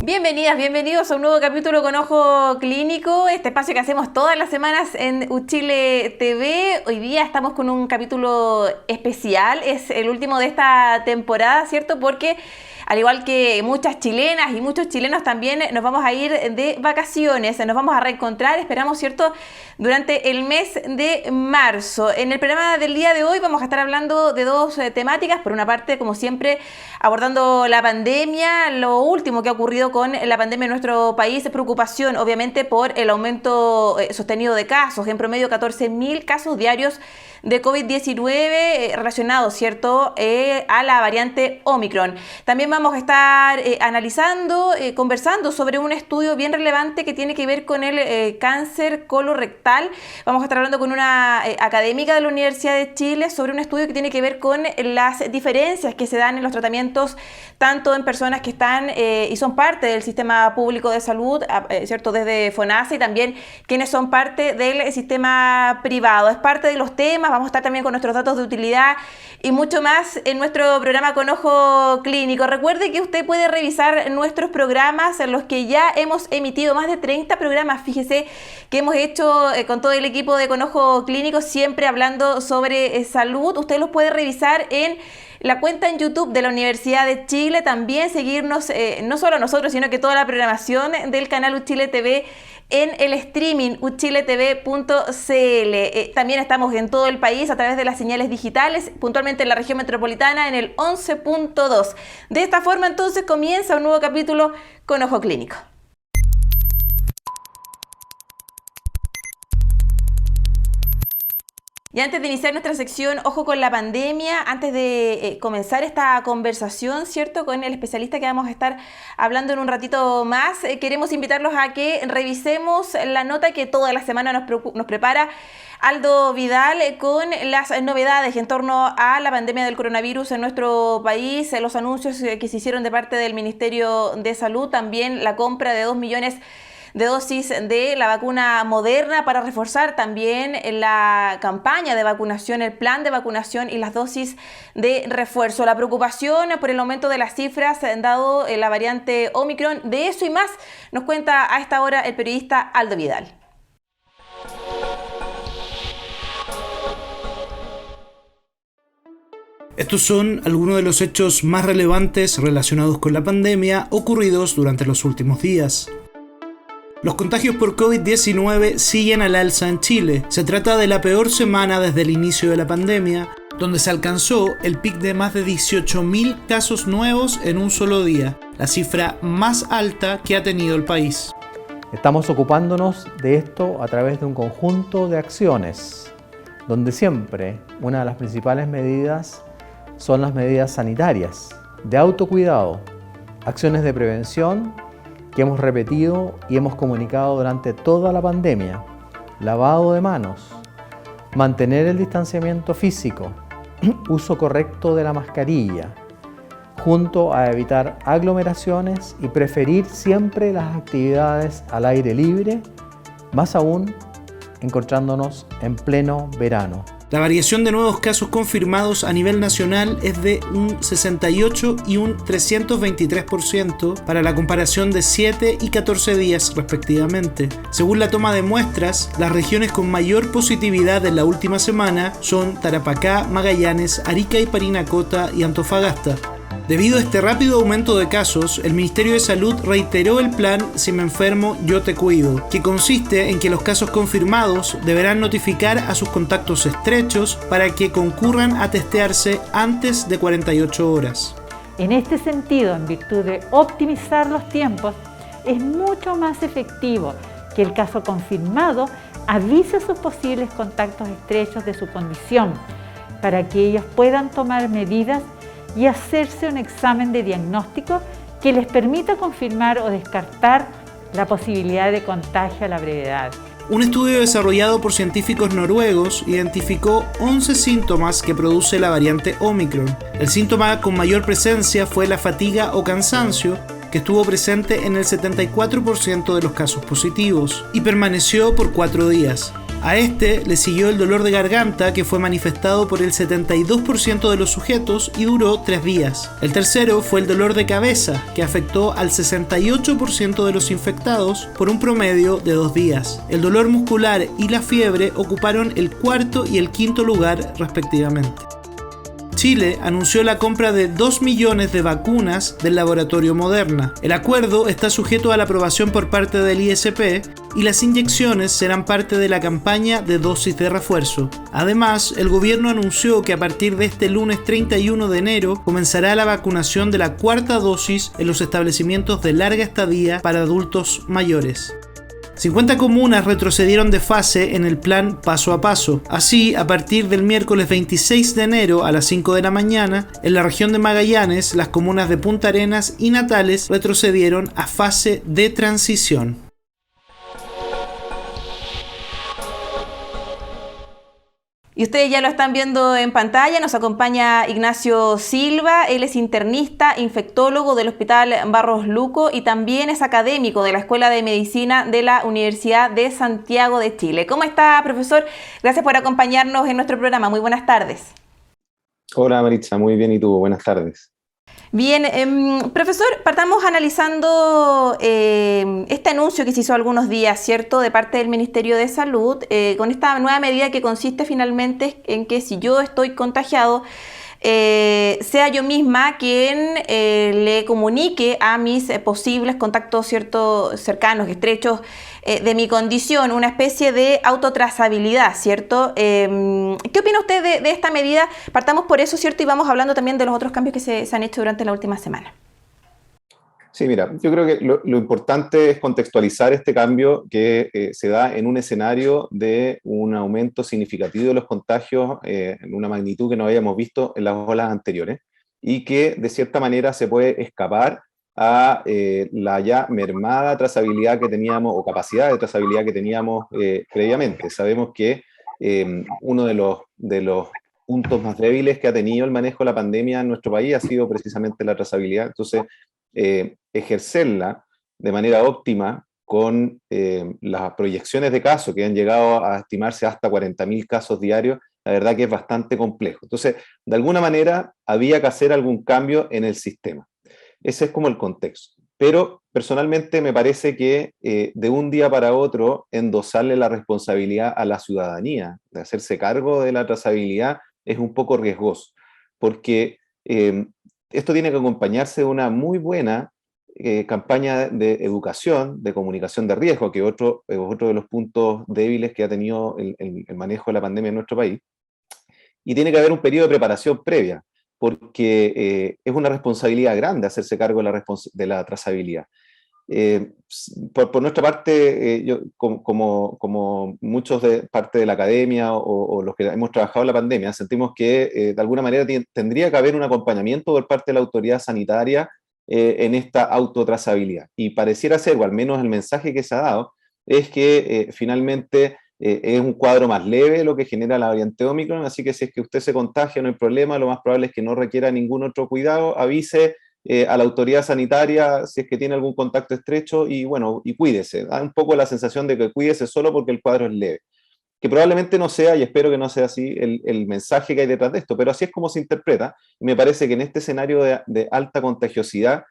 Bienvenidas, bienvenidos a un nuevo capítulo con Ojo Clínico, este espacio que hacemos todas las semanas en Uchile TV. Hoy día estamos con un capítulo especial, es el último de esta temporada, ¿cierto? Porque al igual que muchas chilenas y muchos chilenos también nos vamos a ir de vacaciones, nos vamos a reencontrar, esperamos, ¿cierto?, durante el mes de marzo. En el programa del día de hoy vamos a estar hablando de dos temáticas. Por una parte, como siempre, abordando la pandemia, lo último que ha ocurrido con la pandemia en nuestro país, preocupación obviamente por el aumento sostenido de casos, en promedio 14.000 casos diarios de COVID-19 relacionados, ¿cierto?, a la variante Omicron. También vamos a estar analizando, conversando sobre un estudio bien relevante que tiene que ver con el cáncer colorectal. Vamos a estar hablando con una académica de la Universidad de Chile sobre un estudio que tiene que ver con las diferencias que se dan en los tratamientos, tanto en personas que están y son parte del sistema público de salud, ¿cierto?, desde FONASA, y también quienes son parte del sistema privado. Es parte de los temas. Vamos a estar también con nuestros datos de utilidad y mucho más en nuestro programa con Ojo Clínico. Recuerde que usted puede revisar nuestros programas, en los que ya hemos emitido más de 30 programas. Fíjese que hemos hecho con todo el equipo de Con Ojo Clínico, siempre hablando sobre salud. Usted los puede revisar en la cuenta en YouTube de la Universidad de Chile. También seguirnos, no solo a nosotros, sino que toda la programación del canal Uchile TV en el streaming uchiletv.cl. También estamos en todo el país a través de las señales digitales, puntualmente en la región metropolitana en el 11.2. De esta forma entonces comienza un nuevo capítulo con Ojo Clínico. Y antes de iniciar nuestra sección Ojo con la Pandemia, antes de comenzar esta conversación, ¿cierto?, con el especialista que vamos a estar hablando en un ratito más, queremos invitarlos a que revisemos la nota que toda la semana nos prepara Aldo Vidal con las novedades en torno a la pandemia del coronavirus en nuestro país, los anuncios que se hicieron de parte del Ministerio de Salud, también la compra de 2 millones de dosis de la vacuna Moderna para reforzar también la campaña de vacunación, el plan de vacunación y las dosis de refuerzo. La preocupación por el aumento de las cifras dado la variante Omicron. De eso y más nos cuenta a esta hora el periodista Aldo Vidal. Estos son algunos de los hechos más relevantes relacionados con la pandemia ocurridos durante los últimos días. Los contagios por COVID-19 siguen al alza en Chile. Se trata de la peor semana desde el inicio de la pandemia, donde se alcanzó el pic de más de 18.000 casos nuevos en un solo día, la cifra más alta que ha tenido el país. Estamos ocupándonos de esto a través de un conjunto de acciones, donde siempre una de las principales medidas son las medidas sanitarias, de autocuidado, acciones de prevención que hemos repetido y hemos comunicado durante toda la pandemia: lavado de manos, mantener el distanciamiento físico, uso correcto de la mascarilla, junto a evitar aglomeraciones y preferir siempre las actividades al aire libre, más aún encontrándonos en pleno verano. La variación de nuevos casos confirmados a nivel nacional es de un 68 y un 323% para la comparación de 7 y 14 días respectivamente. Según la toma de muestras, las regiones con mayor positividad en la última semana son Tarapacá, Magallanes, Arica y Parinacota y Antofagasta. Debido a este rápido aumento de casos, el Ministerio de Salud reiteró el plan Si me enfermo, yo te cuido, que consiste en que los casos confirmados deberán notificar a sus contactos estrechos para que concurran a testearse antes de 48 horas. En este sentido, en virtud de optimizar los tiempos, es mucho más efectivo que el caso confirmado avise a sus posibles contactos estrechos de su condición, para que ellos puedan tomar medidas y hacerse un examen de diagnóstico que les permita confirmar o descartar la posibilidad de contagio a la brevedad. Un estudio desarrollado por científicos noruegos identificó 11 síntomas que produce la variante Omicron. El síntoma con mayor presencia fue la fatiga o cansancio, que estuvo presente en el 74% de los casos positivos y permaneció por 4 días. A este le siguió el dolor de garganta, que fue manifestado por el 72% de los sujetos y duró 3 días. El tercero fue el dolor de cabeza, que afectó al 68% de los infectados por un promedio de 2 días. El dolor muscular y la fiebre ocuparon el cuarto y el quinto lugar respectivamente. Chile anunció la compra de 2 millones de vacunas del laboratorio Moderna. El acuerdo está sujeto a la aprobación por parte del ISP y las inyecciones serán parte de la campaña de dosis de refuerzo. Además, el gobierno anunció que a partir de este lunes 31 de enero comenzará la vacunación de la cuarta dosis en los establecimientos de larga estadía para adultos mayores. 50 comunas retrocedieron de fase en el plan paso a paso. Así, a partir del miércoles 26 de enero a las 5 de la mañana, en la región de Magallanes, las comunas de Punta Arenas y Natales retrocedieron a fase de transición. Y ustedes ya lo están viendo en pantalla, nos acompaña Ignacio Silva, él es internista, infectólogo del Hospital Barros Luco y también es académico de la Escuela de Medicina de la Universidad de Santiago de Chile. ¿Cómo está, profesor? Gracias por acompañarnos en nuestro programa. Muy buenas tardes. Hola, Maritza, muy bien, ¿y tú? Buenas tardes. Bien, profesor, partamos analizando este anuncio que se hizo algunos días, ¿cierto?, de parte del Ministerio de Salud, con esta nueva medida que consiste finalmente en que si yo estoy contagiado, sea yo misma quien le comunique a mis posibles contactos, ¿cierto?, cercanos, estrechos, de mi condición, una especie de autotrazabilidad, ¿cierto? ¿Qué opina usted de esta medida? Partamos por eso, ¿cierto? Y vamos hablando también de los otros cambios que se han hecho durante la última semana. Sí, mira, yo creo que lo importante es contextualizar este cambio que se da en un escenario de un aumento significativo de los contagios en una magnitud que no habíamos visto en las olas anteriores y que de cierta manera se puede escapar a la ya mermada trazabilidad que teníamos o capacidad de trazabilidad que teníamos previamente. Sabemos que uno de los puntos más débiles que ha tenido el manejo de la pandemia en nuestro país ha sido precisamente la trazabilidad. Entonces, ejercerla de manera óptima con las proyecciones de casos que han llegado a estimarse hasta 40.000 casos diarios, la verdad que es bastante complejo. Entonces, de alguna manera había que hacer algún cambio en el sistema. Ese es como el contexto. Pero personalmente me parece que de un día para otro endosarle la responsabilidad a la ciudadanía de hacerse cargo de la trazabilidad es un poco riesgoso, porque esto tiene que acompañarse de una muy buena campaña de educación, de comunicación de riesgo, que es otro de los puntos débiles que ha tenido el manejo de la pandemia en nuestro país. Y tiene que haber un periodo de preparación previa, porque es una responsabilidad grande hacerse cargo de la trazabilidad. Por nuestra parte, yo, como muchos de parte de la academia o los que hemos trabajado en la pandemia, sentimos que de alguna manera tendría que haber un acompañamiento por parte de la autoridad sanitaria en esta autotrazabilidad. Y pareciera ser, o al menos el mensaje que se ha dado, es que finalmente es un cuadro más leve lo que genera la variante Omicron, así que si es que usted se contagia no hay problema, lo más probable es que no requiera ningún otro cuidado, avise a la autoridad sanitaria si es que tiene algún contacto estrecho y bueno, y cuídese. Da un poco la sensación de que cuídese solo porque el cuadro es leve. Que probablemente no sea, y espero que no sea así, el mensaje que hay detrás de esto, pero así es como se interpreta. Y me parece que en este escenario de alta contagiosidad,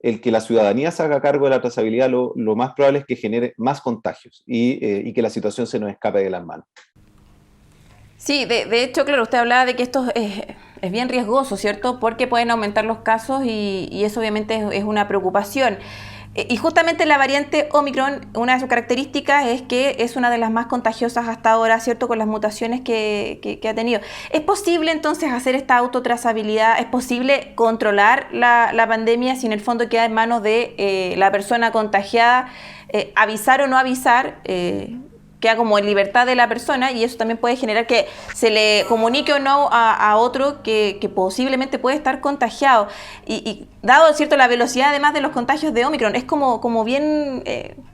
el que la ciudadanía se haga cargo de la trazabilidad, lo más probable es que genere más contagios y que la situación se nos escape de las manos. Sí, de hecho, claro, usted hablaba de que esto es bien riesgoso, ¿cierto? Porque pueden aumentar los casos y eso obviamente es una preocupación. Y justamente la variante Omicron, una de sus características es que es una de las más contagiosas hasta ahora, ¿cierto? Con las mutaciones que ha tenido. ¿Es posible entonces hacer esta autotrazabilidad? ¿Es posible controlar la pandemia si en el fondo queda en manos de la persona contagiada? Avisar o no avisar, queda como en libertad de la persona y eso también puede generar que se le comunique o no a otro que posiblemente puede estar contagiado. Y dado, ¿cierto?, la velocidad además de los contagios de Omicron, es como bien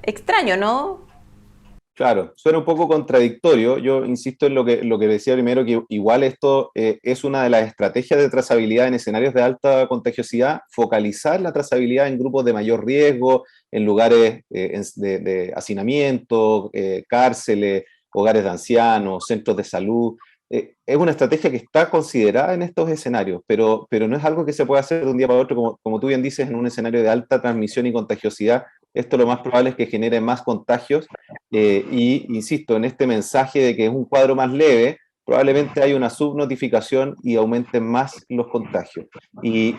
extraño, ¿no? Claro, suena un poco contradictorio. Yo insisto en lo que decía primero, que igual esto es una de las estrategias de trazabilidad en escenarios de alta contagiosidad, focalizar la trazabilidad en grupos de mayor riesgo, en lugares de hacinamiento, cárceles, hogares de ancianos, centros de salud. Es una estrategia que está considerada en estos escenarios, pero no es algo que se pueda hacer de un día para otro, como tú bien dices, en un escenario de alta transmisión y contagiosidad. Esto lo más probable es que genere más contagios y, insisto, en este mensaje de que es un cuadro más leve, probablemente hay una subnotificación y aumenten más los contagios. Y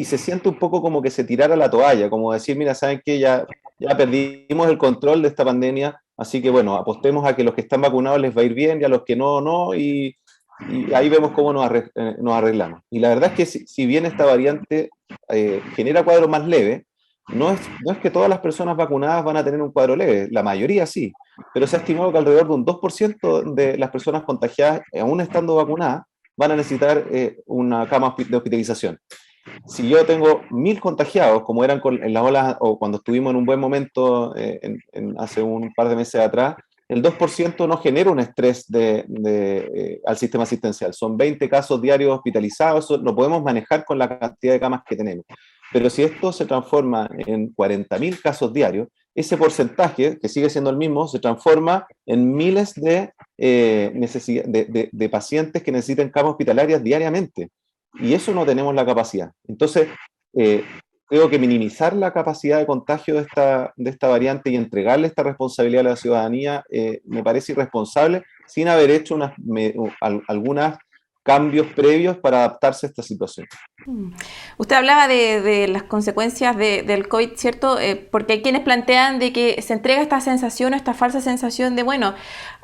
se siente un poco como que se tirara la toalla, como decir, mira, ¿saben qué? Ya perdimos el control de esta pandemia, así que bueno, apostemos a que los que están vacunados les va a ir bien y a los que no, y ahí vemos cómo nos arreglamos. Y la verdad es que si bien esta variante genera cuadros más leves, no es que todas las personas vacunadas van a tener un cuadro leve, la mayoría sí, pero se ha estimado que alrededor de un 2% de las personas contagiadas, aún estando vacunadas, van a necesitar una cama de hospitalización. Si yo tengo 1000 contagiados, como eran en las olas o cuando estuvimos en un buen momento hace un par de meses atrás, el 2% no genera un estrés al sistema asistencial. Son 20 casos diarios hospitalizados, eso lo podemos manejar con la cantidad de camas que tenemos. Pero si esto se transforma en 40.000 casos diarios, ese porcentaje, que sigue siendo el mismo, se transforma en miles de pacientes que necesitan camas hospitalarias diariamente. Y eso no tenemos la capacidad. Entonces, creo que minimizar la capacidad de contagio de esta variante y entregarle esta responsabilidad a la ciudadanía me parece irresponsable sin haber hecho algunos cambios previos para adaptarse a esta situación. Usted hablaba de las consecuencias del COVID, ¿cierto? Porque hay quienes plantean de que se entrega esta sensación, esta falsa sensación de, bueno,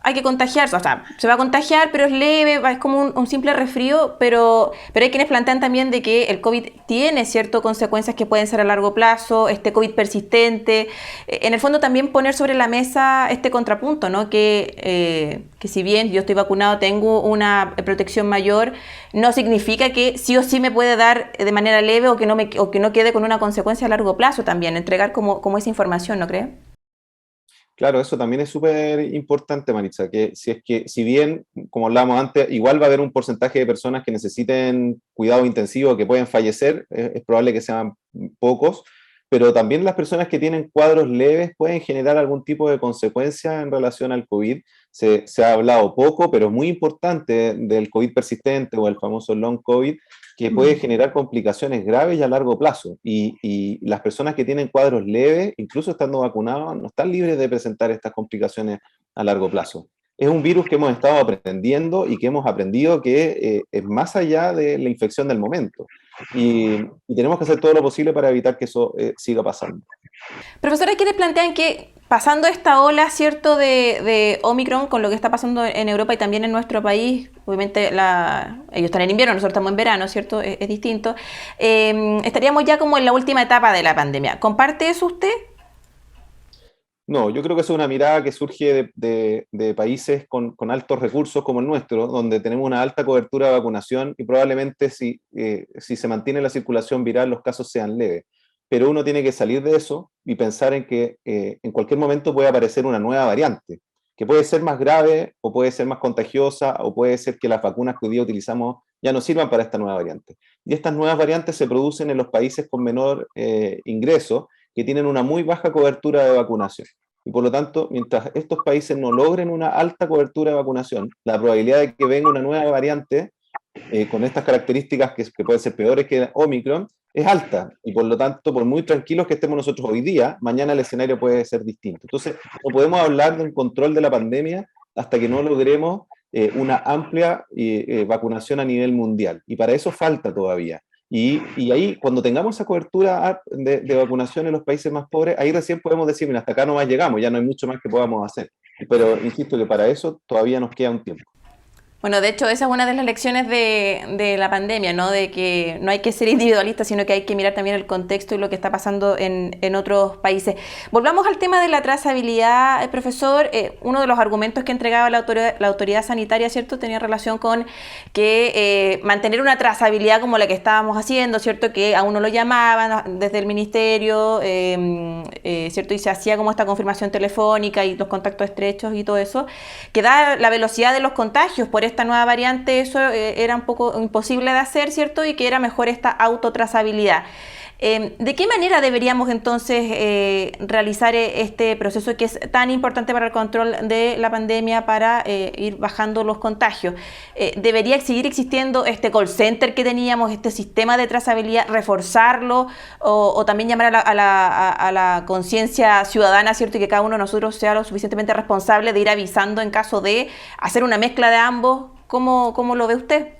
hay que contagiarse, o sea, se va a contagiar, pero es leve, es como un simple resfrío, pero hay quienes plantean también de que el COVID tiene ciertas consecuencias que pueden ser a largo plazo, este COVID persistente. En el fondo también poner sobre la mesa este contrapunto, ¿no? Que si bien yo estoy vacunado, tengo una protección mayor, no significa que sí o sí me puede dar de manera leve o que no quede con una consecuencia a largo plazo también, entregar como esa información, ¿no cree? Claro, eso también es súper importante, Maritza, que si bien, como hablábamos antes, igual va a haber un porcentaje de personas que necesiten cuidado intensivo, que pueden fallecer, es probable que sean pocos, pero también las personas que tienen cuadros leves pueden generar algún tipo de consecuencia en relación al COVID. Se ha hablado poco, pero es muy importante del COVID persistente o el famoso long COVID, que puede generar complicaciones graves y a largo plazo. Y las personas que tienen cuadros leves, incluso estando vacunados, no están libres de presentar estas complicaciones a largo plazo. Es un virus que hemos estado aprendiendo y que hemos aprendido que es más allá de la infección del momento. Y tenemos que hacer todo lo posible para evitar que eso siga pasando. Profesora, ¿quiénes plantean que pasando esta ola, cierto, de Omicron, con lo que está pasando en Europa y también en nuestro país, obviamente ellos están en invierno, nosotros estamos en verano, ¿cierto? Es distinto. Estaríamos ya como en la última etapa de la pandemia. ¿Comparte eso usted? No, yo creo que es una mirada que surge de países con altos recursos como el nuestro, donde tenemos una alta cobertura de vacunación y probablemente si se mantiene la circulación viral los casos sean leves. Pero uno tiene que salir de eso y pensar en que en cualquier momento puede aparecer una nueva variante, que puede ser más grave o puede ser más contagiosa o puede ser que las vacunas que hoy día utilizamos ya no sirvan para esta nueva variante. Y estas nuevas variantes se producen en los países con menor ingreso, que tienen una muy baja cobertura de vacunación. Y por lo tanto, mientras estos países no logren una alta cobertura de vacunación, la probabilidad de que venga una nueva variante con estas características que pueden ser peores que Omicron es alta. Y por lo tanto, por muy tranquilos que estemos nosotros hoy día, mañana el escenario puede ser distinto. Entonces, no podemos hablar de un control de la pandemia hasta que no logremos una amplia vacunación a nivel mundial. Y para eso falta todavía. Y ahí, cuando tengamos esa cobertura de vacunación en los países más pobres, ahí recién podemos decir, mira, hasta acá nomás llegamos, ya no hay mucho más que podamos hacer. Pero insisto que para eso todavía nos queda un tiempo. Bueno, de hecho, esa es una de las lecciones de la pandemia, ¿no? De que no hay que ser individualista, sino que hay que mirar también el contexto y lo que está pasando en otros países. Volvamos al tema de la trazabilidad, profesor. Uno de los argumentos que entregaba la autoridad sanitaria, ¿cierto?, tenía relación con que mantener una trazabilidad como la que estábamos haciendo, ¿cierto?, que a uno lo llamaban desde el ministerio, ¿cierto?, y se hacía como esta confirmación telefónica y los contactos estrechos y todo eso, que da la velocidad de los contagios. Por esta nueva variante eso era un poco imposible de hacer, ¿cierto? Y que era mejor esta autotrazabilidad. ¿De qué manera deberíamos entonces realizar este proceso que es tan importante para el control de la pandemia, para ir bajando los contagios? ¿Debería seguir existiendo este call center que teníamos, este sistema de trazabilidad, reforzarlo o también llamar a la conciencia ciudadana, ¿cierto? Y que cada uno de nosotros sea lo suficientemente responsable de ir avisando en caso de hacer una mezcla de ambos? ¿Cómo lo ve usted?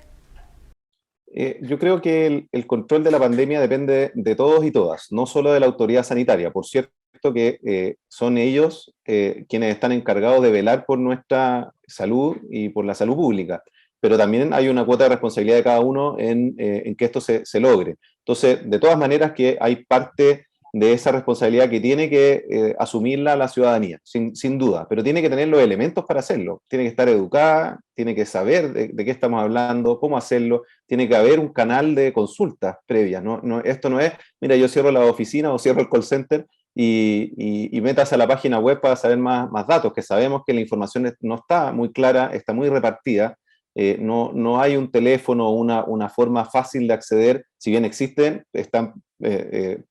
Yo creo que el control de la pandemia depende de todos y todas, no solo de la autoridad sanitaria. Por cierto que son ellos quienes están encargados de velar por nuestra salud y por la salud pública, pero también hay una cuota de responsabilidad de cada uno en que esto se logre. Entonces, de todas maneras que hay parte de esa responsabilidad que tiene que asumirla la ciudadanía, sin duda, pero tiene que tener los elementos para hacerlo. Tiene que estar educada, tiene que saber de qué estamos hablando, cómo hacerlo, tiene que haber un canal de consultas previas. Esto no es, mira, yo cierro la oficina o cierro el call center y métase a la página web para saber más datos, que sabemos que la información no está muy clara, está muy repartida. No hay un teléfono o una forma fácil de acceder, si bien existen, están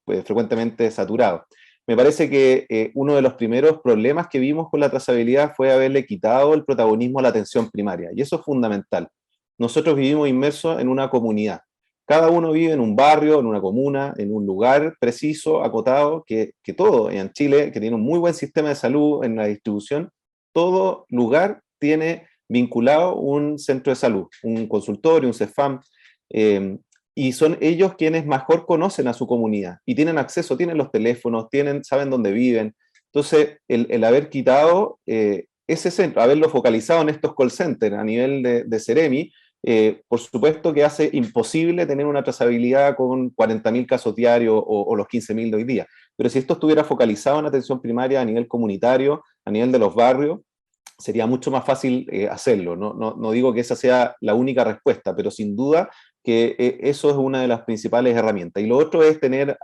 frecuentemente saturados. Me parece que uno de los primeros problemas que vimos con la trazabilidad fue haberle quitado el protagonismo a la atención primaria, y eso es fundamental. Nosotros vivimos inmersos en una comunidad. Cada uno vive en un barrio, en una comuna, en un lugar preciso, acotado, que todo en Chile, que tiene un muy buen sistema de salud en la distribución, todo lugar tiene vinculado un centro de salud, un consultorio, un CEFAM, y son ellos quienes mejor conocen a su comunidad y tienen acceso, tienen los teléfonos, saben dónde viven. Entonces, el haber quitado ese centro, haberlo focalizado en estos call centers a nivel de Seremi, por supuesto que hace imposible tener una trazabilidad con 40.000 casos diarios o los 15.000 de hoy día. Pero si esto estuviera focalizado en atención primaria a nivel comunitario, a nivel de los barrios, sería mucho más fácil hacerlo. No digo que esa sea la única respuesta, pero sin duda que eso es una de las principales herramientas. Y lo otro es tener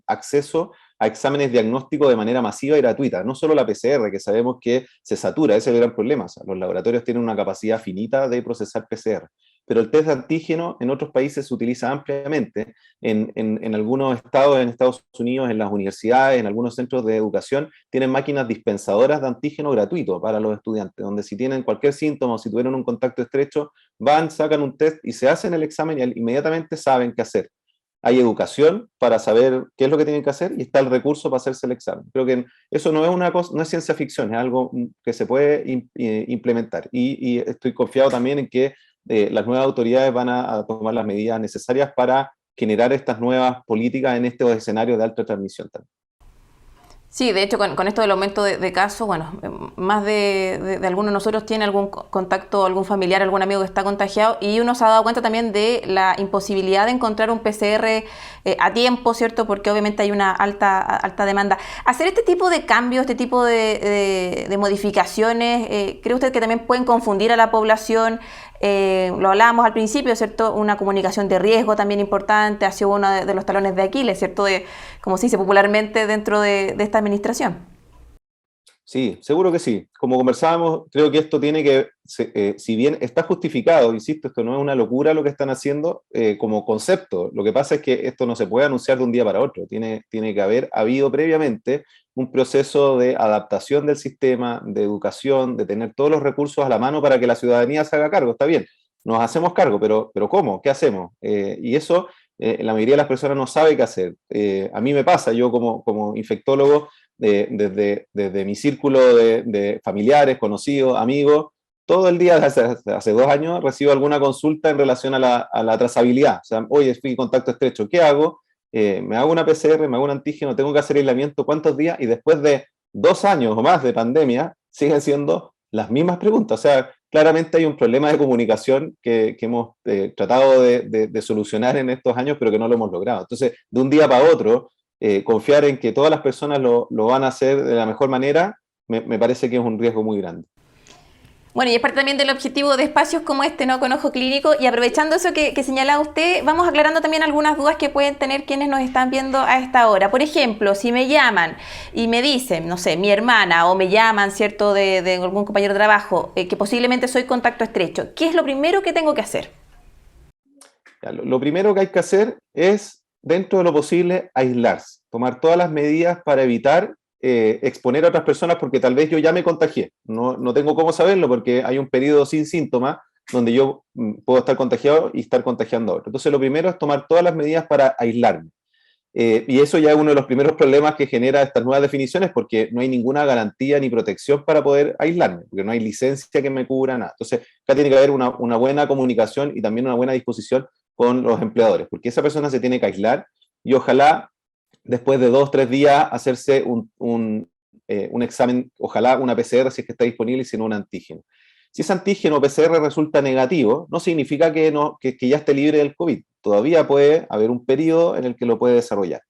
acceso a exámenes diagnósticos de manera masiva y gratuita, no solo la PCR, que sabemos que se satura, ese es el gran problema. O sea, los laboratorios tienen una capacidad finita de procesar PCR, pero el test de antígeno en otros países se utiliza ampliamente, en algunos estados, en Estados Unidos, en las universidades, en algunos centros de educación, tienen máquinas dispensadoras de antígeno gratuito para los estudiantes, donde si tienen cualquier síntoma o si tuvieron un contacto estrecho, van, sacan un test y se hacen el examen y inmediatamente saben qué hacer. Hay educación para saber qué es lo que tienen que hacer y está el recurso para hacerse el examen. Creo que eso no es una cosa, no es ciencia ficción, es algo que se puede implementar. Y estoy confiado también en que las nuevas autoridades van a tomar las medidas necesarias para generar estas nuevas políticas en estos escenarios de alta transmisión también. Sí, de hecho, con esto del aumento de casos, bueno, más de algunos de nosotros tiene algún contacto, algún familiar, algún amigo que está contagiado, y uno se ha dado cuenta también de la imposibilidad de encontrar un PCR a tiempo, ¿cierto? Porque obviamente hay una alta demanda. Hacer este tipo de cambios, este tipo de modificaciones, ¿cree usted que también pueden confundir a la población? Lo hablábamos al principio, ¿cierto? Una comunicación de riesgo también importante, ha sido uno de los talones de Aquiles, ¿cierto? Como se dice popularmente dentro de esta administración. Sí, seguro que sí. Como conversábamos, creo que esto tiene que, si bien está justificado, insisto, esto no es una locura lo que están haciendo como concepto. Lo que pasa es que esto no se puede anunciar de un día para otro. Tiene que haber habido previamente un proceso de adaptación del sistema, de educación, de tener todos los recursos a la mano para que la ciudadanía se haga cargo. Está bien, nos hacemos cargo, pero ¿cómo? ¿Qué hacemos? Y eso la mayoría de las personas no sabe qué hacer. A mí me pasa, yo como infectólogo, desde mi círculo de familiares, conocidos, amigos, todo el día, hace 2 años, recibo alguna consulta en relación a la trazabilidad. O sea, oye, fui en contacto estrecho, ¿qué hago? Me hago una PCR, me hago un antígeno, tengo que hacer aislamiento, ¿cuántos días? Y después de 2 años o más de pandemia, siguen siendo las mismas preguntas. O sea, claramente hay un problema de comunicación que hemos tratado de solucionar en estos años, pero que no lo hemos logrado. Entonces, de un día para otro, confiar en que todas las personas lo van a hacer de la mejor manera, me parece que es un riesgo muy grande. Bueno, y es parte también del objetivo de espacios como este, ¿no? Con Ojo Clínico, y aprovechando eso que señalaba usted, vamos aclarando también algunas dudas que pueden tener quienes nos están viendo a esta hora. Por ejemplo, si me llaman y me dicen, no sé, mi hermana, o me llaman, ¿cierto?, de algún compañero de trabajo, que posiblemente soy contacto estrecho, ¿qué es lo primero que tengo que hacer? Lo primero que hay que hacer es dentro de lo posible, aislarse, tomar todas las medidas para evitar exponer a otras personas, porque tal vez yo ya me contagié, no tengo cómo saberlo porque hay un periodo sin síntomas donde yo puedo estar contagiado y estar contagiando a otros. Entonces lo primero es tomar todas las medidas para aislarme. Y eso ya es uno de los primeros problemas que genera estas nuevas definiciones, porque no hay ninguna garantía ni protección para poder aislarme, porque no hay licencia que me cubra nada. Entonces, acá tiene que haber una buena comunicación y también una buena disposición con los empleadores, porque esa persona se tiene que aislar y ojalá después de 2 o 3 días hacerse un examen, ojalá una PCR si es que está disponible y si no un antígeno. Si ese antígeno o PCR resulta negativo, no significa que ya esté libre del COVID. Todavía puede haber un periodo en el que lo puede desarrollar.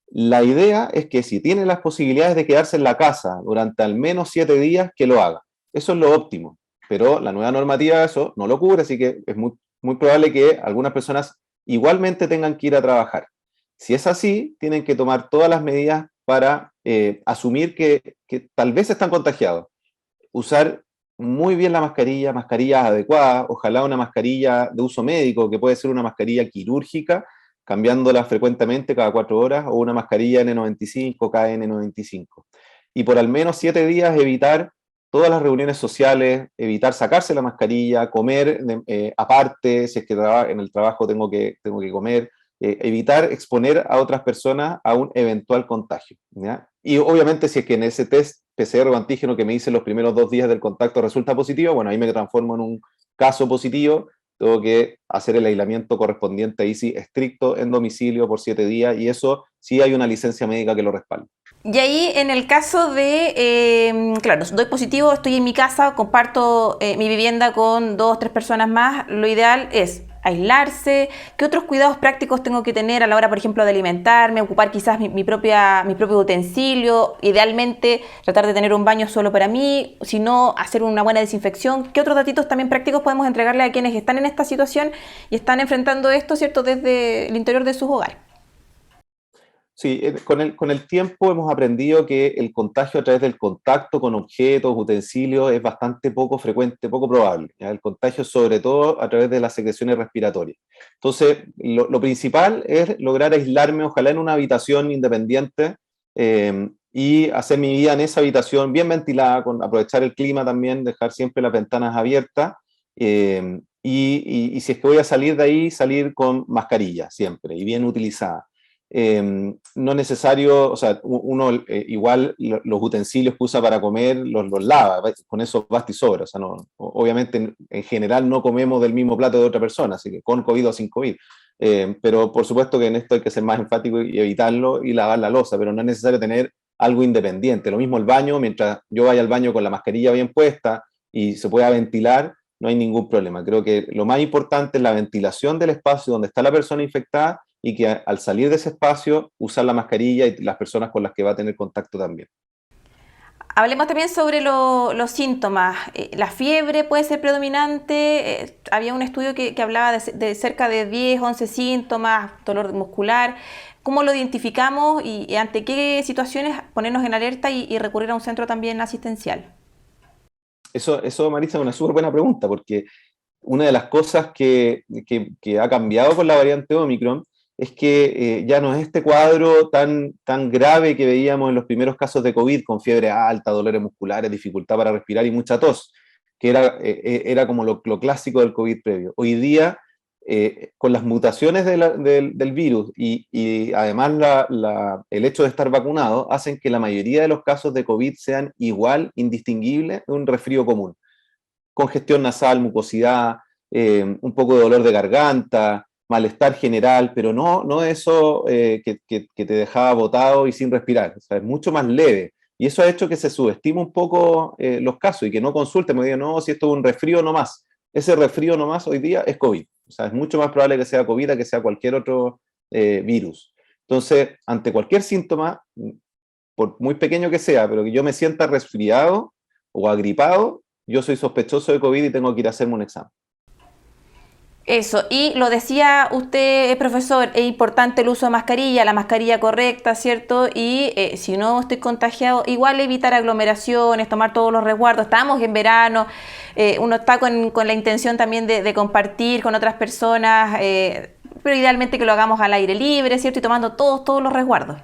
La idea es que si tiene las posibilidades de quedarse en la casa durante al menos 7 días, que lo haga. Eso es lo óptimo. Pero la nueva normativa eso no lo cubre, así que es muy probable que algunas personas igualmente tengan que ir a trabajar. Si es así, tienen que tomar todas las medidas para asumir que tal vez están contagiados. Usar muy bien la mascarilla, mascarillas adecuadas, ojalá una mascarilla de uso médico, que puede ser una mascarilla quirúrgica, cambiándola frecuentemente cada 4 horas, o una mascarilla N95, KN95. Y por al menos 7 días evitar todas las reuniones sociales, evitar sacarse la mascarilla, comer aparte, si es que en el trabajo tengo que comer, evitar exponer a otras personas a un eventual contagio, ¿ya? Y obviamente si es que en ese test PCR o antígeno que me hice los primeros 2 días del contacto resulta positivo, bueno, ahí me transformo en un caso positivo, tengo que hacer el aislamiento correspondiente ahí sí estricto en domicilio por 7 días y eso sí hay una licencia médica que lo respalda. Y ahí en el caso de, claro, doy positivo, estoy en mi casa, comparto mi vivienda con 2 o 3 personas más, lo ideal es aislarse. ¿Qué otros cuidados prácticos tengo que tener a la hora, por ejemplo, de alimentarme, ocupar quizás mi propio utensilio, idealmente tratar de tener un baño solo para mí, si no, hacer una buena desinfección? ¿Qué otros datitos también prácticos podemos entregarle a quienes están en esta situación y están enfrentando esto, ¿cierto?, desde el interior de sus hogares? Sí, con el tiempo hemos aprendido que el contagio a través del contacto con objetos, utensilios, es bastante poco frecuente, poco probable, ¿ya? El contagio sobre todo a través de las secreciones respiratorias. Entonces, lo principal es lograr aislarme, ojalá en una habitación independiente, y hacer mi vida en esa habitación bien ventilada, aprovechar el clima también, dejar siempre las ventanas abiertas, y si es que voy a salir de ahí, salir con mascarilla siempre y bien utilizada. No es necesario, o sea, uno igual los utensilios que usa para comer los lava, con eso basta y sobra, o sea, obviamente en general no comemos del mismo plato de otra persona, así que con COVID o sin COVID, pero por supuesto que en esto hay que ser más enfático y evitarlo y lavar la loza, pero no es necesario tener algo independiente. Lo mismo el baño, mientras yo vaya al baño con la mascarilla bien puesta y se pueda ventilar, no hay ningún problema. Creo que lo más importante es la ventilación del espacio donde está la persona infectada y que al salir de ese espacio usar la mascarilla y las personas con las que va a tener contacto también. Hablemos también sobre los síntomas. La fiebre puede ser predominante. Había un estudio que hablaba de cerca de 10, 11 síntomas, dolor muscular. ¿Cómo lo identificamos y ante qué situaciones ponernos en alerta y recurrir a un centro también asistencial? Eso, Marisa, es una súper buena pregunta, porque una de las cosas que ha cambiado con la variante Omicron es que ya no es este cuadro tan grave que veíamos en los primeros casos de COVID, con fiebre alta, dolores musculares, dificultad para respirar y mucha tos, que era como lo clásico del COVID previo. Hoy día, con las mutaciones del virus y además el hecho de estar vacunado, hacen que la mayoría de los casos de COVID sean igual, indistinguibles de un resfrío común. Congestión nasal, mucosidad, un poco de dolor de garganta, malestar general, pero no eso que te dejaba botado y sin respirar, o sea, es mucho más leve. Y eso ha hecho que se subestime un poco los casos y que no consulten, me digan, no, si esto es un resfrío nomás. Ese resfrío nomás hoy día es COVID. O sea, es mucho más probable que sea COVID a que sea cualquier otro virus. Entonces, ante cualquier síntoma, por muy pequeño que sea, pero que yo me sienta resfriado o agripado, yo soy sospechoso de COVID y tengo que ir a hacerme un examen. Eso, y lo decía usted, profesor, es importante el uso de mascarilla, la mascarilla correcta, ¿cierto? Y si no estoy contagiado, igual evitar aglomeraciones, tomar todos los resguardos. Estamos en verano, uno está con la intención también de compartir con otras personas, pero idealmente que lo hagamos al aire libre, ¿cierto? Y tomando todos los resguardos.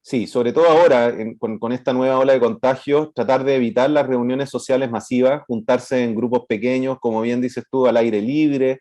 Sí, sobre todo ahora, con esta nueva ola de contagios, tratar de evitar las reuniones sociales masivas, juntarse en grupos pequeños, como bien dices tú, al aire libre,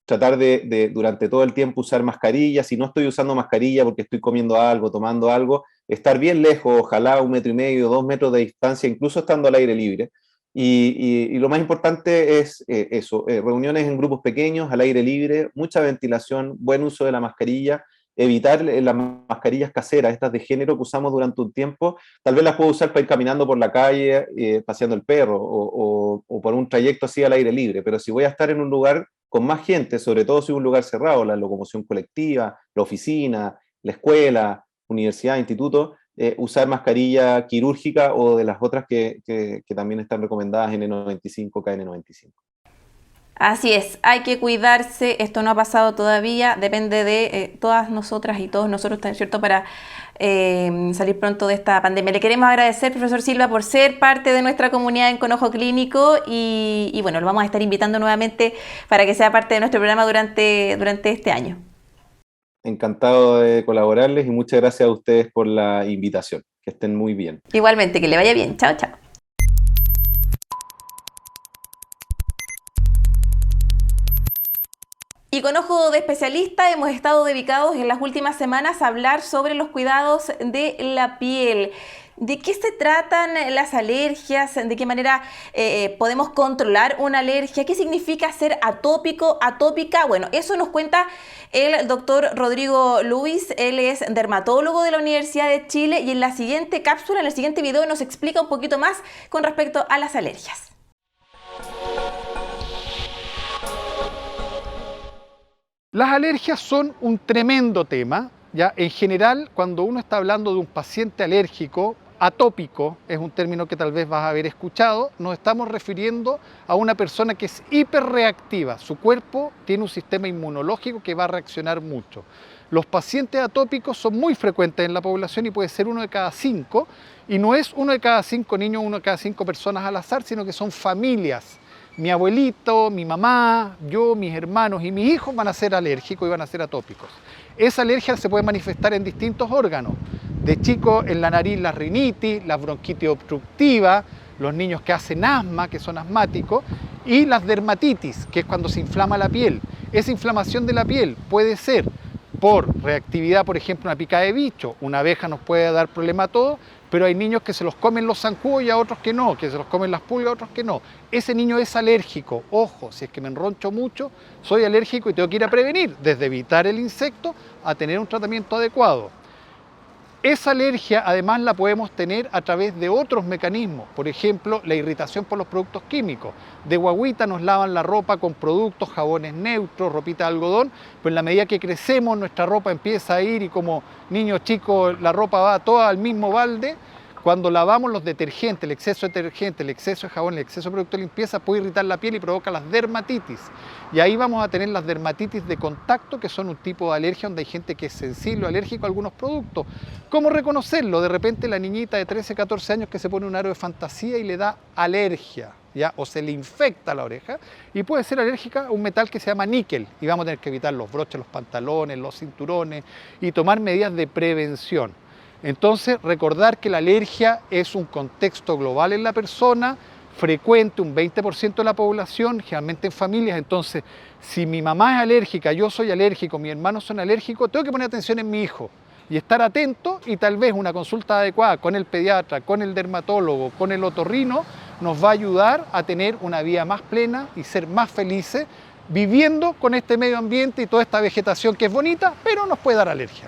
tratar de durante todo el tiempo usar mascarilla. Si no estoy usando mascarilla porque estoy comiendo algo, tomando algo, estar bien lejos, ojalá 1,5 metros, 2 metros de distancia, incluso estando al aire libre. Y lo más importante es eso, reuniones en grupos pequeños, al aire libre, mucha ventilación, buen uso de la mascarilla, evitar las mascarillas caseras, estas de género que usamos durante un tiempo, tal vez las puedo usar para ir caminando por la calle, paseando el perro, o por un trayecto así al aire libre, pero si voy a estar en un lugar con más gente, sobre todo si es un lugar cerrado, la locomoción colectiva, la oficina, la escuela, universidad, instituto, usar mascarilla quirúrgica o de las otras que también están recomendadas, N95, KN95. Así es, hay que cuidarse, esto no ha pasado todavía, depende de todas nosotras y todos nosotros, ¿cierto?, para salir pronto de esta pandemia. Le queremos agradecer, profesor Silva, por ser parte de nuestra comunidad en Con Ojo Clínico y bueno, lo vamos a estar invitando nuevamente para que sea parte de nuestro programa durante este año. Encantado de colaborarles y muchas gracias a ustedes por la invitación. Que estén muy bien. Igualmente, que le vaya bien. Chao, chao. Y con Ojo de Especialista hemos estado dedicados en las últimas semanas a hablar sobre los cuidados de la piel. ¿De qué se tratan las alergias? ¿De qué manera podemos controlar una alergia? ¿Qué significa ser atópico, atópica? Bueno, eso nos cuenta el doctor Rodrigo Luis. Él es dermatólogo de la Universidad de Chile y en la siguiente cápsula, en el siguiente video, nos explica un poquito más con respecto a las alergias. Las alergias son un tremendo tema. Ya, en general, cuando uno está hablando de un paciente alérgico, atópico, es un término que tal vez vas a haber escuchado, nos estamos refiriendo a una persona que es hiperreactiva. Su cuerpo tiene un sistema inmunológico que va a reaccionar mucho. Los pacientes atópicos son muy frecuentes en la población y puede ser 1 de cada 5, y no es 1 de cada 5 niños, 1 de cada 5 personas al azar, sino que son familias. Mi abuelito, mi mamá, yo, mis hermanos y mis hijos van a ser alérgicos y van a ser atópicos. Esa alergia se puede manifestar en distintos órganos. De chico, en la nariz, la rinitis, la bronquitis obstructiva, los niños que hacen asma, que son asmáticos, y las dermatitis, que es cuando se inflama la piel. Esa inflamación de la piel puede ser por reactividad, por ejemplo, una picada de bicho. Una abeja nos puede dar problema a todos, pero hay niños que se los comen los zancudos y a otros que no, que se los comen las pulgas, a otros que no. Ese niño es alérgico. Ojo, si es que me enroncho mucho, soy alérgico y tengo que ir a prevenir, desde evitar el insecto a tener un tratamiento adecuado. Esa alergia además la podemos tener a través de otros mecanismos, por ejemplo, la irritación por los productos químicos. De guagüita nos lavan la ropa con productos, jabones neutros, ropita de algodón, pero en la medida que crecemos nuestra ropa empieza a ir y como niños chicos la ropa va toda al mismo balde. Cuando lavamos los detergentes, el exceso de detergente, el exceso de jabón, el exceso de producto de limpieza puede irritar la piel y provoca las dermatitis. Y ahí vamos a tener las dermatitis de contacto, que son un tipo de alergia donde hay gente que es sensible o alérgico a algunos productos. ¿Cómo reconocerlo? De repente la niñita de 13, 14 años que se pone un aro de fantasía y le da alergia, ¿ya? O se le infecta la oreja y puede ser alérgica a un metal que se llama níquel. Y vamos a tener que evitar los broches, los pantalones, los cinturones y tomar medidas de prevención. Entonces, recordar que la alergia es un contexto global en la persona, frecuente, un 20% de la población, generalmente en familias. Entonces, si mi mamá es alérgica, yo soy alérgico, mis hermanos son alérgicos, tengo que poner atención en mi hijo y estar atento, y tal vez una consulta adecuada con el pediatra, con el dermatólogo, con el otorrino, nos va a ayudar a tener una vida más plena y ser más felices viviendo con este medio ambiente y toda esta vegetación que es bonita, pero nos puede dar alergia.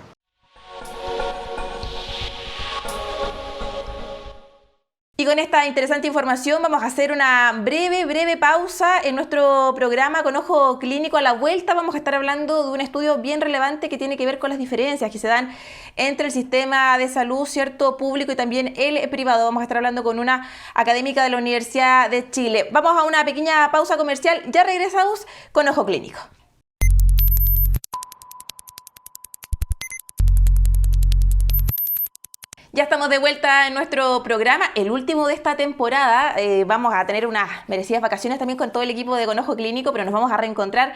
Y con esta interesante información vamos a hacer una breve pausa en nuestro programa Con Ojo Clínico. A la vuelta vamos a estar hablando de un estudio bien relevante que tiene que ver con las diferencias que se dan entre el sistema de salud, cierto, público y también el privado. Vamos a estar hablando con una académica de la Universidad de Chile. Vamos a una pequeña pausa comercial. Ya regresamos con Ojo Clínico. Ya estamos de vuelta en nuestro programa, el último de esta temporada. Vamos a tener unas merecidas vacaciones también con todo el equipo de Con Ojo Clínico, pero nos vamos a reencontrar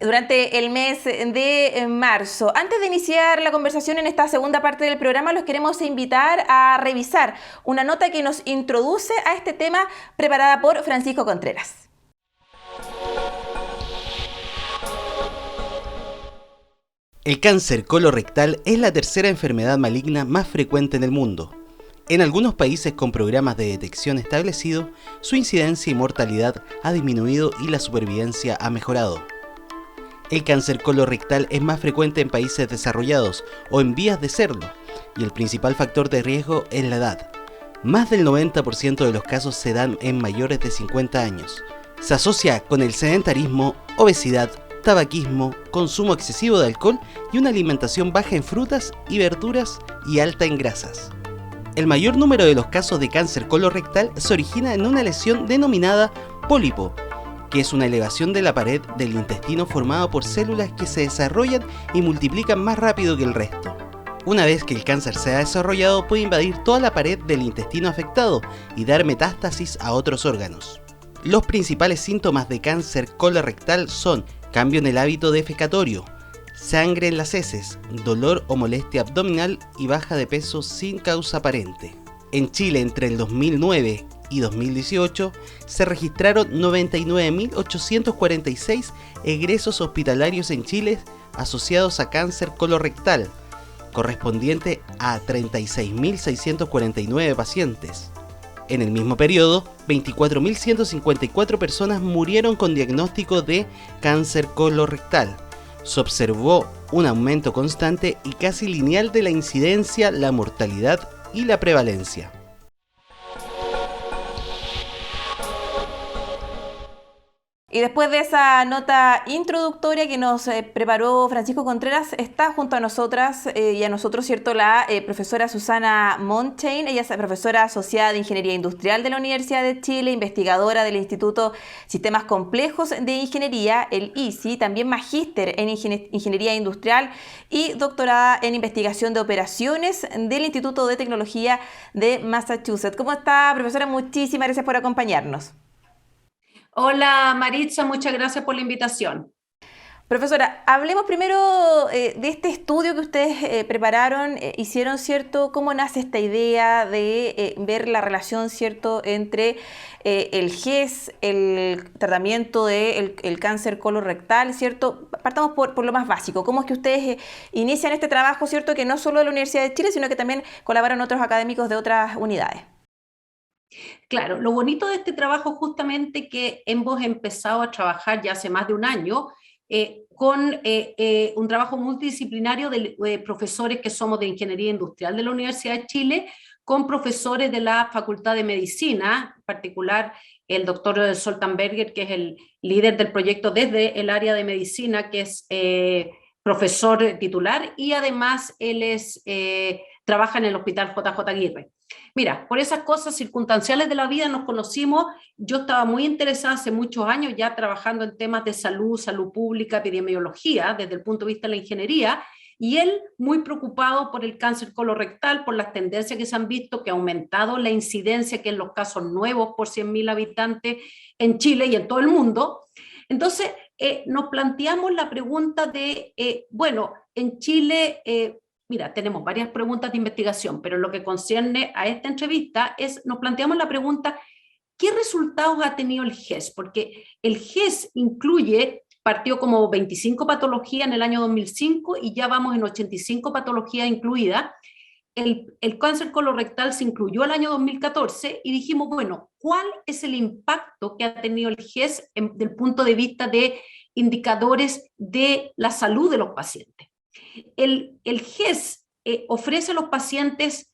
durante el mes de marzo. Antes de iniciar la conversación en esta segunda parte del programa, los queremos invitar a revisar una nota que nos introduce a este tema preparada por Francisco Contreras. El cáncer colorectal es la tercera enfermedad maligna más frecuente en el mundo. En algunos países con programas de detección establecidos, su incidencia y mortalidad ha disminuido y la supervivencia ha mejorado. El cáncer colorectal es más frecuente en países desarrollados o en vías de serlo, y el principal factor de riesgo es la edad. Más del 90% de los casos se dan en mayores de 50 años. Se asocia con el sedentarismo, obesidad, tabaquismo, consumo excesivo de alcohol y una alimentación baja en frutas y verduras y alta en grasas. El mayor número de los casos de cáncer colorectal se origina en una lesión denominada pólipo, que es una elevación de la pared del intestino formado por células que se desarrollan y multiplican más rápido que el resto. Una vez que el cáncer se ha desarrollado, puede invadir toda la pared del intestino afectado y dar metástasis a otros órganos. Los principales síntomas de cáncer colorectal son cambio en el hábito defecatorio, sangre en las heces, dolor o molestia abdominal y baja de peso sin causa aparente. En Chile, entre el 2009 y 2018, se registraron 99.846 egresos hospitalarios en Chile asociados a cáncer colorectal, correspondiente a 36.649 pacientes. En el mismo periodo, 24.154 personas murieron con diagnóstico de cáncer colorectal. Se observó un aumento constante y casi lineal de la incidencia, la mortalidad y la prevalencia. Y después de esa nota introductoria que nos preparó Francisco Contreras, está junto a nosotras y a nosotros, ¿cierto?, la profesora Susana Montchain. Ella es profesora asociada de Ingeniería Industrial de la Universidad de Chile, investigadora del Instituto Sistemas Complejos de Ingeniería, el ISI, también magíster en Ingeniería Industrial y doctorada en Investigación de Operaciones del Instituto de Tecnología de Massachusetts. ¿Cómo está, profesora? Muchísimas gracias por acompañarnos. Hola Maritza, muchas gracias por la invitación. Profesora, hablemos primero de este estudio que ustedes prepararon, hicieron, ¿cierto? ¿Cómo nace esta idea de ver la relación, ¿cierto?, entre el GES, el tratamiento del cáncer colorectal, ¿cierto? Partamos por lo más básico. ¿Cómo es que ustedes inician este trabajo, ¿cierto?, que no solo de la Universidad de Chile, sino que también colaboran otros académicos de otras unidades? Claro, lo bonito de este trabajo justamente que hemos empezado a trabajar ya hace más de un año con un trabajo multidisciplinario de profesores que somos de Ingeniería Industrial de la Universidad de Chile, con profesores de la Facultad de Medicina, en particular el doctor Soltanberger, que es el líder del proyecto desde el área de medicina, que es profesor titular, y además él trabaja en el Hospital JJ Aguirre. Mira, por esas cosas circunstanciales de la vida nos conocimos. Yo estaba muy interesada hace muchos años ya trabajando en temas de salud, salud pública, epidemiología, desde el punto de vista de la ingeniería, y él muy preocupado por el cáncer colorectal, por las tendencias que se han visto, que ha aumentado la incidencia, que en los casos nuevos por 100.000 habitantes en Chile y en todo el mundo. Entonces, nos planteamos la pregunta de, bueno, en Chile... Mira, tenemos varias preguntas de investigación, pero lo que concierne a esta entrevista nos planteamos la pregunta, ¿qué resultados ha tenido el GES? Porque el GES partió como 25 patologías en el año 2005 y ya vamos en 85 patologías incluidas. El cáncer colorectal se incluyó el año 2014 y dijimos, bueno, ¿cuál es el impacto que ha tenido el GES desde el punto de vista de indicadores de la salud de los pacientes? El GES ofrece a los pacientes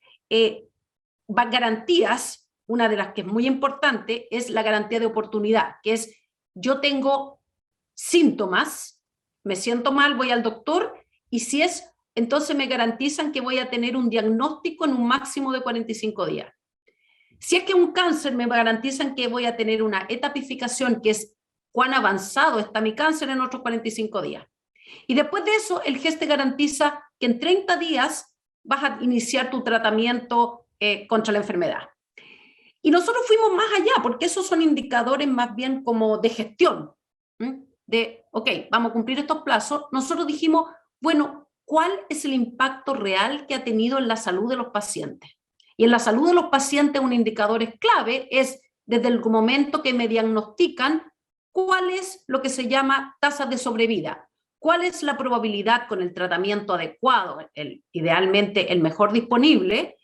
garantías. Una de las que es muy importante es la garantía de oportunidad, que es yo tengo síntomas, me siento mal, voy al doctor y si es, entonces me garantizan que voy a tener un diagnóstico en un máximo de 45 días. Si es que un cáncer, me garantizan que voy a tener una etapificación, que es cuán avanzado está mi cáncer en otros 45 días. Y después de eso, el GES te garantiza que en 30 días vas a iniciar tu tratamiento contra la enfermedad. Y nosotros fuimos más allá, porque esos son indicadores más bien como de gestión. de, ok, vamos a cumplir estos plazos, nosotros dijimos, bueno, ¿cuál es el impacto real que ha tenido en la salud de los pacientes? Y en la salud de los pacientes un indicador clave es desde el momento que me diagnostican cuál es lo que se llama tasa de sobrevida, cuál es la probabilidad con el tratamiento adecuado, idealmente el mejor disponible,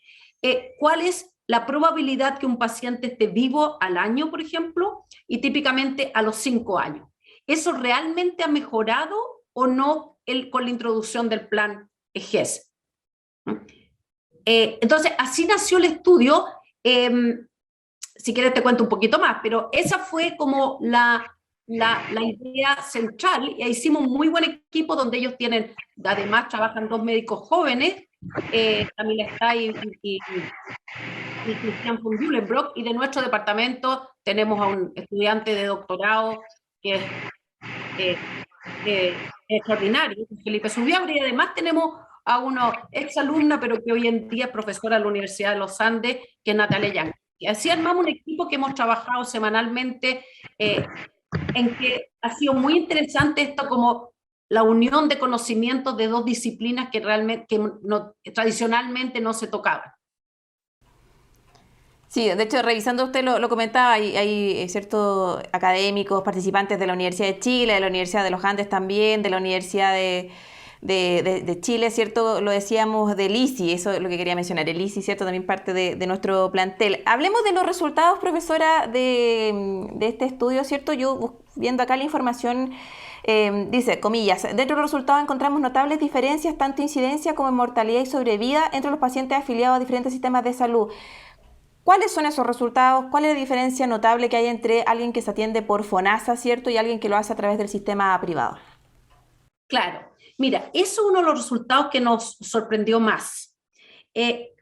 cuál es la probabilidad que un paciente esté vivo al año, por ejemplo, y típicamente a los 5 años. ¿Eso realmente ha mejorado o no con la introducción del plan GES? Entonces, así nació el estudio. Si quieres te cuento un poquito más, pero esa fue como la idea central, y hicimos un muy buen equipo donde ellos tienen, además trabajan 2 médicos jóvenes, Camila Stay y Christian von Julenbrock, y de nuestro departamento tenemos a un estudiante de doctorado que es extraordinario, Felipe Zubiabre, y además tenemos a una exalumna, pero que hoy en día es profesora de la Universidad de los Andes, que es Natalia Yang. Y así armamos un equipo que hemos trabajado semanalmente, en que ha sido muy interesante esto como la unión de conocimientos de 2 disciplinas que realmente tradicionalmente no se tocaban. Sí, de hecho, revisando usted lo comentaba, hay ciertos académicos, participantes de la Universidad de Chile, de la Universidad de los Andes también, de la Universidad de Chile, ¿cierto? Lo decíamos del ICI, eso es lo que quería mencionar, el ICI, ¿cierto? También parte de nuestro plantel. Hablemos de los resultados, profesora, de este estudio, ¿cierto? Yo, viendo acá la información, dice, comillas, dentro de los resultados encontramos notables diferencias, tanto incidencia como en mortalidad y sobrevida entre los pacientes afiliados a diferentes sistemas de salud. ¿Cuáles son esos resultados? ¿Cuál es la diferencia notable que hay entre alguien que se atiende por FONASA, ¿cierto? Y alguien que lo hace a través del sistema privado? Claro. Mira, eso es uno de los resultados que nos sorprendió más.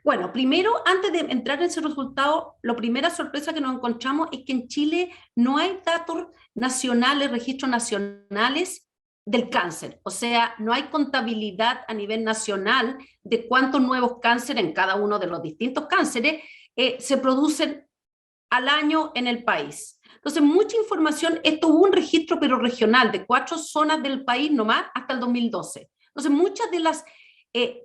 Bueno, primero, antes de entrar en ese resultado, la primera sorpresa que nos encontramos es que en Chile no hay datos nacionales, registros nacionales del cáncer. O sea, no hay contabilidad a nivel nacional de cuántos nuevos cánceres en cada uno de los distintos cánceres se producen al año en el país. Entonces, mucha información, esto hubo un registro pero regional de 4 zonas del país nomás hasta el 2012. Entonces, muchas de las,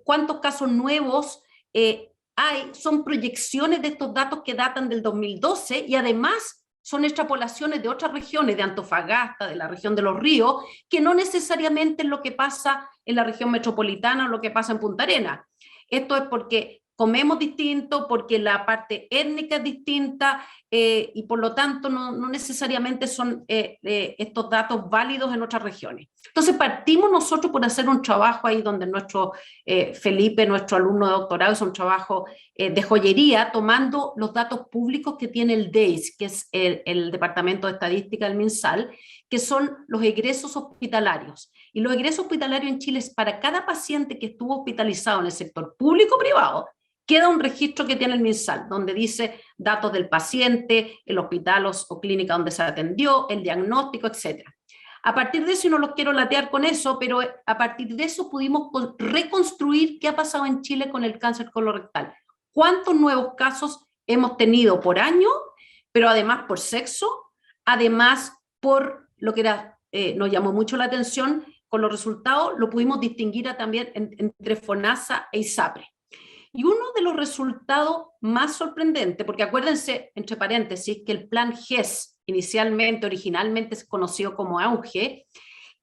cuántos casos nuevos hay, son proyecciones de estos datos que datan del 2012 y además son extrapolaciones de otras regiones, de Antofagasta, de la región de Los Ríos, que no necesariamente es lo que pasa en la región metropolitana o lo que pasa en Punta Arenas. Esto es porque comemos distinto, porque la parte étnica es distinta y por lo tanto no necesariamente son estos datos válidos en otras regiones. Entonces partimos nosotros por hacer un trabajo ahí donde nuestro Felipe, nuestro alumno de doctorado, es un trabajo de joyería, tomando los datos públicos que tiene el DEIS, que es el Departamento de Estadística del MinSal, que son los egresos hospitalarios. Y los egresos hospitalarios en Chile es para cada paciente que estuvo hospitalizado en el sector público-privado, queda un registro que tiene el MinSal, donde dice datos del paciente, el hospital o clínica donde se atendió, el diagnóstico, etc. A partir de eso, y no los quiero latear con eso, pero a partir de eso pudimos reconstruir qué ha pasado en Chile con el cáncer colorectal. ¿Cuántos nuevos casos hemos tenido por año? Pero además por sexo, además por lo que nos llamó mucho la atención, con los resultados lo pudimos distinguir también entre FONASA e ISAPRE. Y uno de los resultados más sorprendentes, porque acuérdense, entre paréntesis, que el plan GES, originalmente es conocido como AUGE,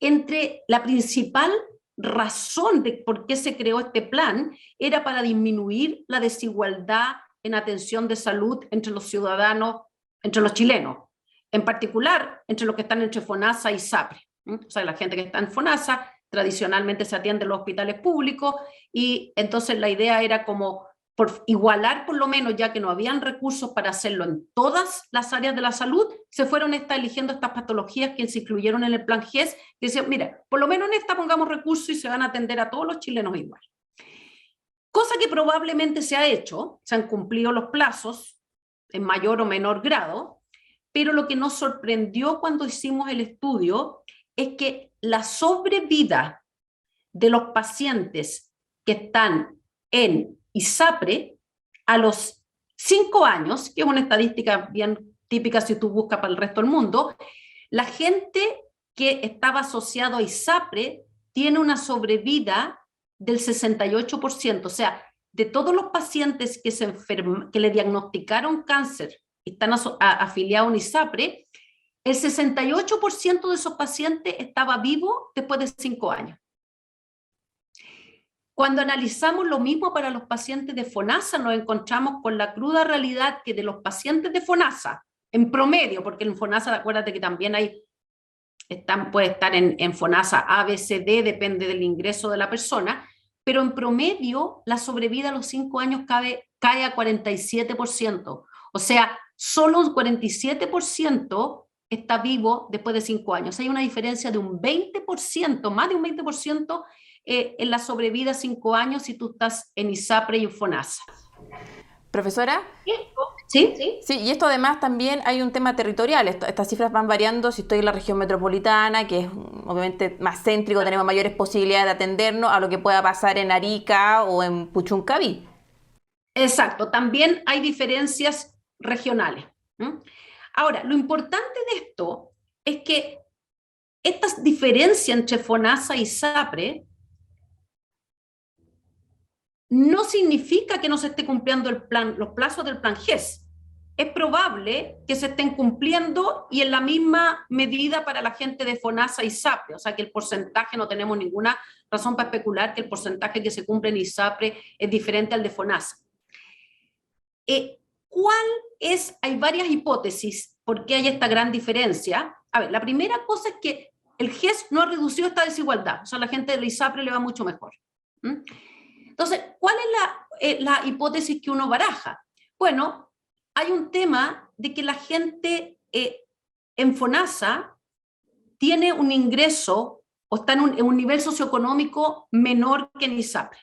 entre la principal razón de por qué se creó este plan era para disminuir la desigualdad en atención de salud entre los ciudadanos, entre los chilenos, en particular entre los que están entre FONASA y ISAPRE. O sea, la gente que está en FONASA tradicionalmente se atiende en los hospitales públicos y entonces la idea era como por igualar por lo menos, ya que no habían recursos para hacerlo en todas las áreas de la salud, se fueron eligiendo estas patologías que se incluyeron en el plan GES, que decían, mira, por lo menos en esta pongamos recursos y se van a atender a todos los chilenos igual. Cosa que probablemente se ha hecho, se han cumplido los plazos en mayor o menor grado, pero lo que nos sorprendió cuando hicimos el estudio es que la sobrevida de los pacientes que están en ISAPRE a los 5 años, que es una estadística bien típica si tú buscas para el resto del mundo, la gente que estaba asociado a ISAPRE tiene una sobrevida del 68%. O sea, de todos los pacientes que le diagnosticaron cáncer y están afiliados a un ISAPRE, el 68% de esos pacientes estaba vivo después de 5 años. Cuando analizamos lo mismo para los pacientes de FONASA, nos encontramos con la cruda realidad que de los pacientes de FONASA, en promedio, porque en FONASA, acuérdate que también puede estar en FONASA A, B, C, D, depende del ingreso de la persona, pero en promedio la sobrevida a los 5 años cae a 47%. O sea, solo un 47% está vivo después de 5 años. Hay una diferencia de un 20%, más de un 20% en la sobrevida a 5 años si tú estás en ISAPRE y en FONASA. Profesora. ¿Sí? Sí, y esto además también hay un tema territorial. Estas cifras van variando si estoy en la región metropolitana, que es obviamente más céntrico, tenemos mayores posibilidades de atendernos a lo que pueda pasar en Arica o en Puchuncaví. Exacto, también hay diferencias regionales. Ahora, lo importante de esto es que esta diferencia entre FONASA y ISAPRE no significa que no se esté cumpliendo los plazos del plan GES. Es probable que se estén cumpliendo y en la misma medida para la gente de FONASA y ISAPRE, o sea que el porcentaje, no tenemos ninguna razón para especular que el porcentaje que se cumple en ISAPRE es diferente al de FONASA. Hay varias hipótesis por qué hay esta gran diferencia. A ver, la primera cosa es que el GES no ha reducido esta desigualdad, o sea, a la gente del ISAPRE le va mucho mejor. Entonces, ¿cuál es la hipótesis que uno baraja? Bueno, hay un tema de que la gente en FONASA tiene un ingreso o está en un nivel socioeconómico menor que en ISAPRE.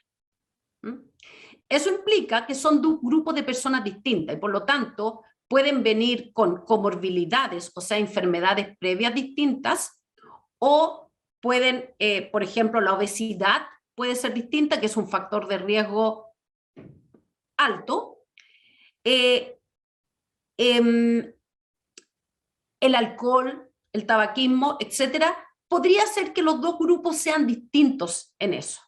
Eso implica que son dos grupos de personas distintas y por lo tanto pueden venir con comorbilidades, o sea, enfermedades previas distintas, o pueden, por ejemplo, la obesidad puede ser distinta, que es un factor de riesgo alto. El alcohol, el tabaquismo, etcétera, podría ser que los dos grupos sean distintos en eso.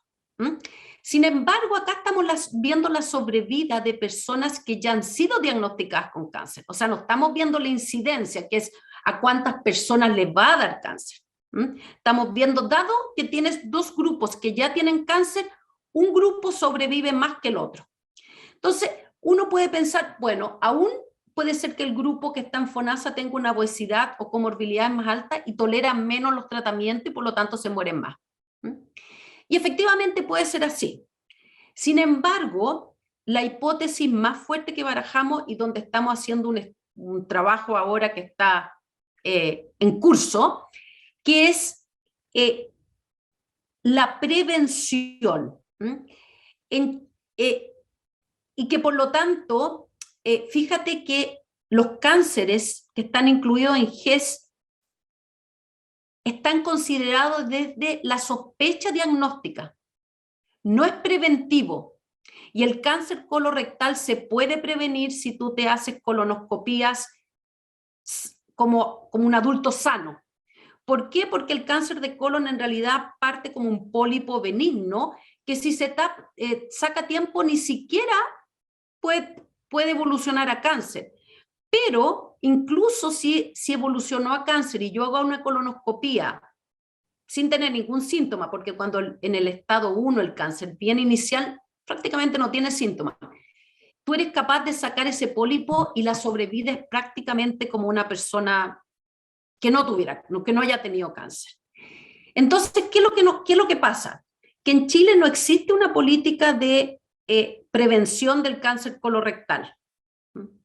Sin embargo, acá estamos viendo la sobrevida de personas que ya han sido diagnosticadas con cáncer. O sea, no estamos viendo la incidencia, que es a cuántas personas les va a dar cáncer. Estamos viendo, dado que tienes dos grupos que ya tienen cáncer, un grupo sobrevive más que el otro. Entonces, uno puede pensar, bueno, aún puede ser que el grupo que está en FONASA tenga una obesidad o comorbilidad más alta y tolera menos los tratamientos y por lo tanto se mueren más. Y efectivamente puede ser así. Sin embargo, la hipótesis más fuerte que barajamos y donde estamos haciendo un trabajo ahora que está en curso, que es la prevención. Y que por lo tanto, fíjate que los cánceres que están incluidos en GES están considerados desde la sospecha diagnóstica, no es preventivo. Y el cáncer colorectal se puede prevenir si tú te haces colonoscopías como un adulto sano. ¿Por qué? Porque el cáncer de colon en realidad parte como un pólipo benigno que si se saca a tiempo ni siquiera puede evolucionar a cáncer. Pero incluso si evolucionó a cáncer y yo hago una colonoscopía sin tener ningún síntoma, porque cuando en el estado 1 el cáncer bien inicial prácticamente no tiene síntomas, tú eres capaz de sacar ese pólipo y la sobrevida es prácticamente como una persona que no haya tenido cáncer. Entonces, ¿qué es lo que pasa? Que en Chile no existe una política de prevención del cáncer colorectal.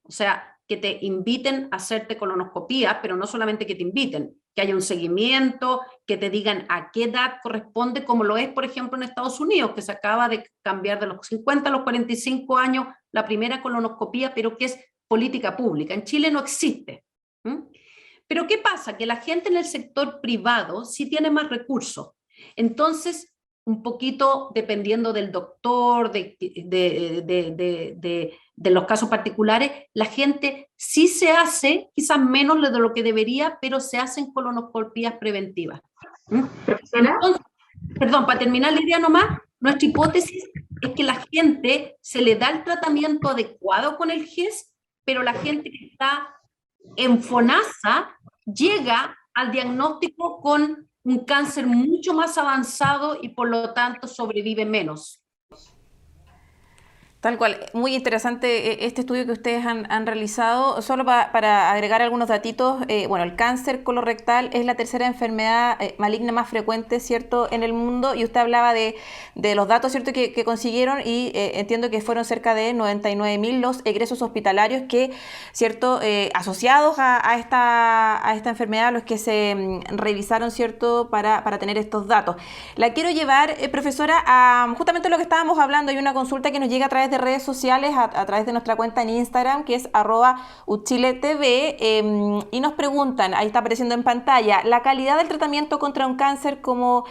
O sea, que te inviten a hacerte colonoscopía, pero no solamente que te inviten, que haya un seguimiento, que te digan a qué edad corresponde, como lo es, por ejemplo, en Estados Unidos, que se acaba de cambiar de los 50 a los 45 años la primera colonoscopía, pero que es política pública. En Chile no existe. Pero ¿qué pasa? Que la gente en el sector privado sí tiene más recursos. Entonces, un poquito dependiendo del doctor, de los casos particulares, la gente sí se hace, quizás menos de lo que debería, pero se hacen colonoscopías preventivas. Entonces, perdón, para terminar la idea nomás, nuestra hipótesis es que la gente se le da el tratamiento adecuado con el GES, pero la gente que está en FONASA llega al diagnóstico con un cáncer mucho más avanzado y por lo tanto sobrevive menos. Tal cual, muy interesante este estudio que ustedes han realizado. Solo para agregar algunos datitos, bueno, el cáncer colorectal es la tercera enfermedad maligna más frecuente, ¿cierto?, en el mundo, y usted hablaba de los datos, ¿cierto?, que consiguieron, y entiendo que fueron cerca de 99.000 los egresos hospitalarios que, ¿cierto?, asociados a esta enfermedad, los que se revisaron, ¿cierto?, para tener estos datos. La quiero llevar, profesora, a justamente lo que estábamos hablando. Hay una consulta que nos llega a través de redes sociales, a través de nuestra cuenta en Instagram, que es @UchileTV, y nos preguntan, ahí está apareciendo en pantalla, ¿la calidad del tratamiento contra un cáncer como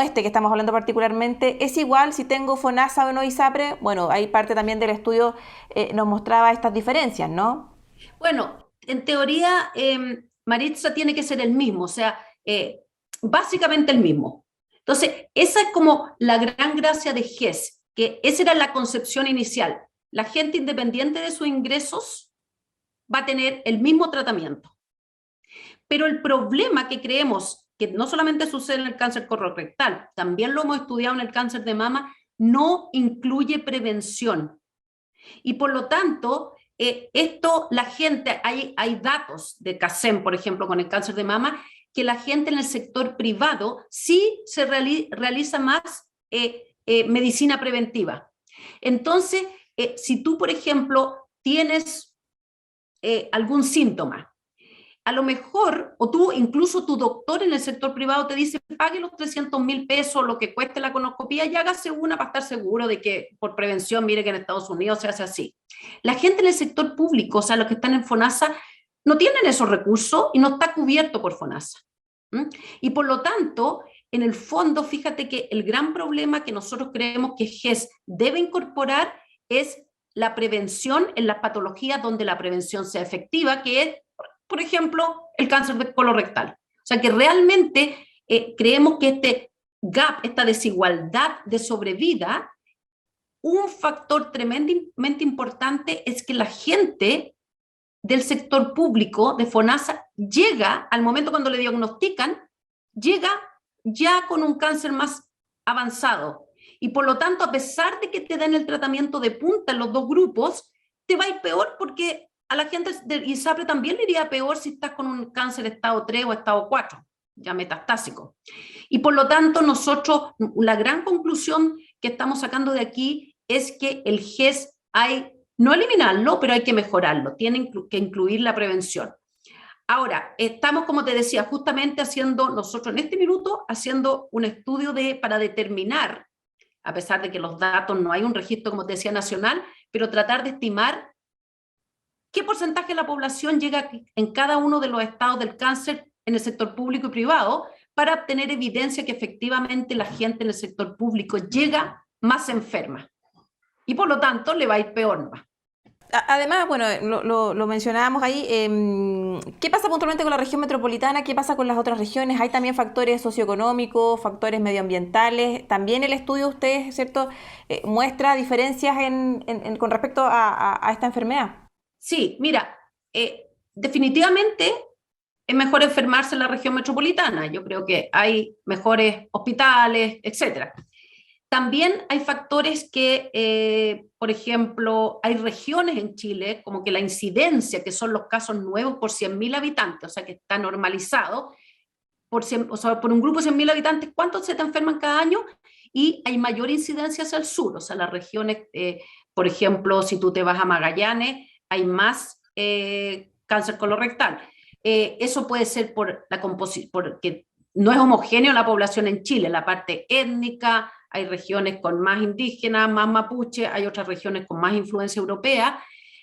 este que estamos hablando particularmente es igual si tengo FONASA o no ISAPRE? Bueno, ahí parte también del estudio nos mostraba estas diferencias, ¿no? Bueno, en teoría, Maritza, tiene que ser el mismo, o sea, básicamente el mismo. Entonces, esa es como la gran gracia de GES, que esa era la concepción inicial. La gente, independiente de sus ingresos, va a tener el mismo tratamiento. Pero el problema que creemos, que no solamente sucede en el cáncer colorectal, también lo hemos estudiado en el cáncer de mama, no incluye prevención. Y por lo tanto, la gente, hay datos de CACEM, por ejemplo, con el cáncer de mama, que la gente en el sector privado sí se realiza más medicina preventiva. Entonces, si tú, por ejemplo, tienes algún síntoma, a lo mejor, o tú, incluso tu doctor en el sector privado te dice, pague los 300.000 pesos, lo que cueste la colonoscopía, y hágase una para estar seguro de que por prevención, mire que en Estados Unidos se hace así. La gente en el sector público, o sea, los que están en FONASA, no tienen esos recursos y no está cubierto por FONASA. Y por lo tanto, en el fondo, fíjate que el gran problema que nosotros creemos que GES debe incorporar es la prevención en las patologías donde la prevención sea efectiva, que es, por ejemplo, el cáncer colorectal. O sea que realmente creemos que este gap, esta desigualdad de sobrevida, un factor tremendamente importante es que la gente del sector público, de FONASA, llega al momento cuando le diagnostican, llega ya con un cáncer más avanzado. Y por lo tanto, a pesar de que te den el tratamiento de punta en los dos grupos, te va a ir peor, porque a la gente de ISAPRE también le iría peor si estás con un cáncer estado 3 o estado 4, ya metastásico. Y por lo tanto, nosotros, la gran conclusión que estamos sacando de aquí es que el GES no eliminarlo, pero hay que mejorarlo, tienen que incluir la prevención. Ahora, estamos, como te decía, justamente nosotros en este minuto, haciendo un estudio para determinar, a pesar de que los datos no hay un registro, como te decía, nacional, pero tratar de estimar qué porcentaje de la población llega en cada uno de los estados del cáncer en el sector público y privado, para obtener evidencia que efectivamente la gente en el sector público llega más enferma. Y por lo tanto, le va a ir peor nomás. Además, bueno, lo mencionábamos ahí, ¿qué pasa puntualmente con la región metropolitana? ¿Qué pasa con las otras regiones? ¿Hay también factores socioeconómicos, factores medioambientales? También el estudio de ustedes, ¿cierto?, muestra diferencias con respecto a esta enfermedad. Sí, mira, definitivamente es mejor enfermarse en la región metropolitana. Yo creo que hay mejores hospitales, etcétera. También hay factores que, por ejemplo, hay regiones en Chile, como que la incidencia, que son los casos nuevos por 100.000 habitantes, o sea que está normalizado, por un grupo de 100.000 habitantes, ¿cuántos se te enferman cada año? Y hay mayor incidencia hacia el sur, o sea, las regiones, por ejemplo, si tú te vas a Magallanes, hay más cáncer colorectal. Eso puede ser por la composición, porque no es homogéneo la población en Chile, la parte étnica. Hay regiones con más indígenas, más mapuche, hay otras regiones con más influencia europea,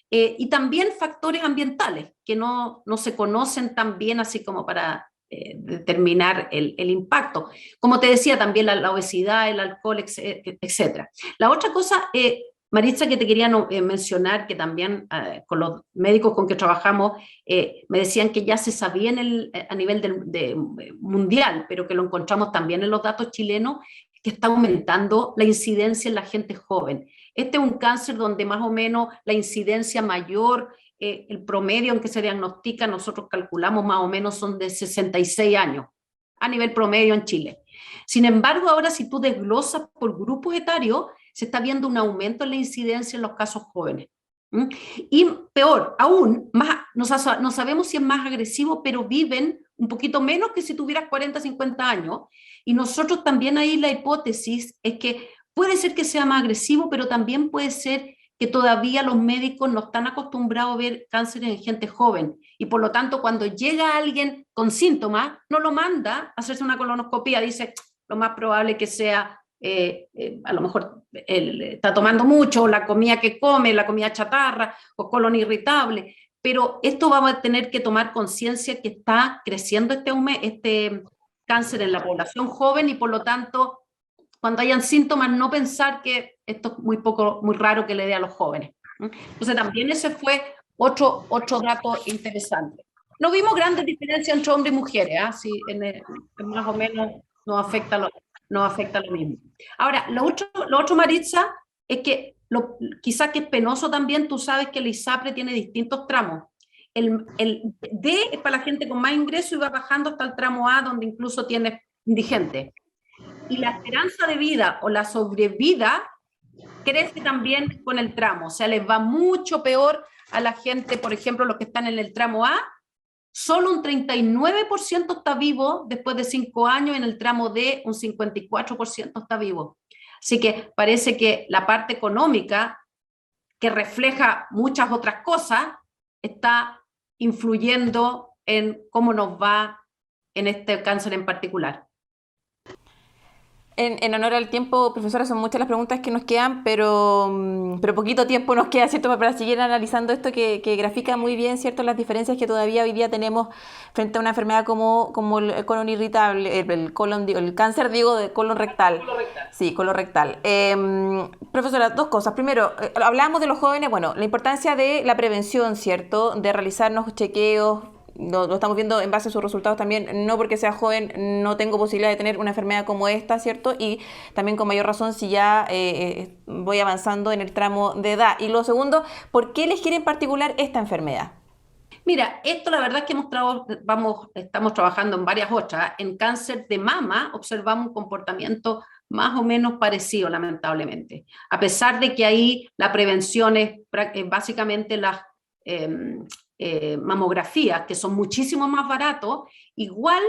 y también factores ambientales que no se conocen tan bien, así como para determinar el impacto. Como te decía, también la obesidad, el alcohol, etc. La otra cosa, Maritza, que te quería mencionar, que también con los médicos con que trabajamos, me decían que ya se sabía a nivel mundial, pero que lo encontramos también en los datos chilenos, que está aumentando la incidencia en la gente joven. Este es un cáncer donde más o menos la incidencia mayor, el promedio en que se diagnostica, nosotros calculamos más o menos son de 66 años, a nivel promedio en Chile. Sin embargo, ahora si tú desglosas por grupos etarios, se está viendo un aumento en la incidencia en los casos jóvenes. Y peor, aún, no sabemos si es más agresivo, pero viven un poquito menos que si tuvieras 40, 50 años. Y nosotros también ahí la hipótesis es que puede ser que sea más agresivo, pero también puede ser que todavía los médicos no están acostumbrados a ver cáncer en gente joven. Y por lo tanto, cuando llega alguien con síntomas, no lo manda a hacerse una colonoscopía, dice, lo más probable que sea... a lo mejor está tomando mucho, la comida que come, la comida chatarra, o colon irritable, pero esto vamos a tener que tomar conciencia que está creciendo este cáncer en la población joven y por lo tanto, cuando hayan síntomas, no pensar que esto es muy raro que le dé a los jóvenes. Entonces también ese fue otro dato interesante. No vimos grandes diferencias entre hombres y mujeres, sí, más o menos nos afecta lo mismo. Ahora, lo otro, Maritza, es que quizás que es penoso también, tú sabes que el ISAPRE tiene distintos tramos. El D es para la gente con más ingreso y va bajando hasta el tramo A, donde incluso tienes indigente. Y la esperanza de vida o la sobrevida crece también con el tramo. O sea, les va mucho peor a la gente, por ejemplo, los que están en el tramo A, solo un 39% está vivo después de 5 años, en el tramo D un 54% está vivo. Así que parece que la parte económica, que refleja muchas otras cosas, está influyendo en cómo nos va en este cáncer en particular. En honor al tiempo, profesora, son muchas las preguntas que nos quedan, pero poquito tiempo nos queda, ¿cierto?, para seguir analizando esto que grafica muy bien, ¿cierto?, las diferencias que todavía hoy día tenemos frente a una enfermedad como el colon irritable, el cáncer, de colon rectal. Sí, colon rectal. Profesora, dos cosas. Primero, hablamos de los jóvenes, bueno, la importancia de la prevención, ¿cierto?, de realizarnos chequeos. Lo estamos viendo en base a sus resultados también, no porque sea joven no tengo posibilidad de tener una enfermedad como esta, ¿cierto? Y también con mayor razón si ya voy avanzando en el tramo de edad. Y lo segundo, ¿por qué elegir en particular esta enfermedad? Mira, esto la verdad es que estamos trabajando en varias otras. En cáncer de mama observamos un comportamiento más o menos parecido, lamentablemente. A pesar de que ahí la prevención es básicamente las... mamografías, que son muchísimo más baratos, igual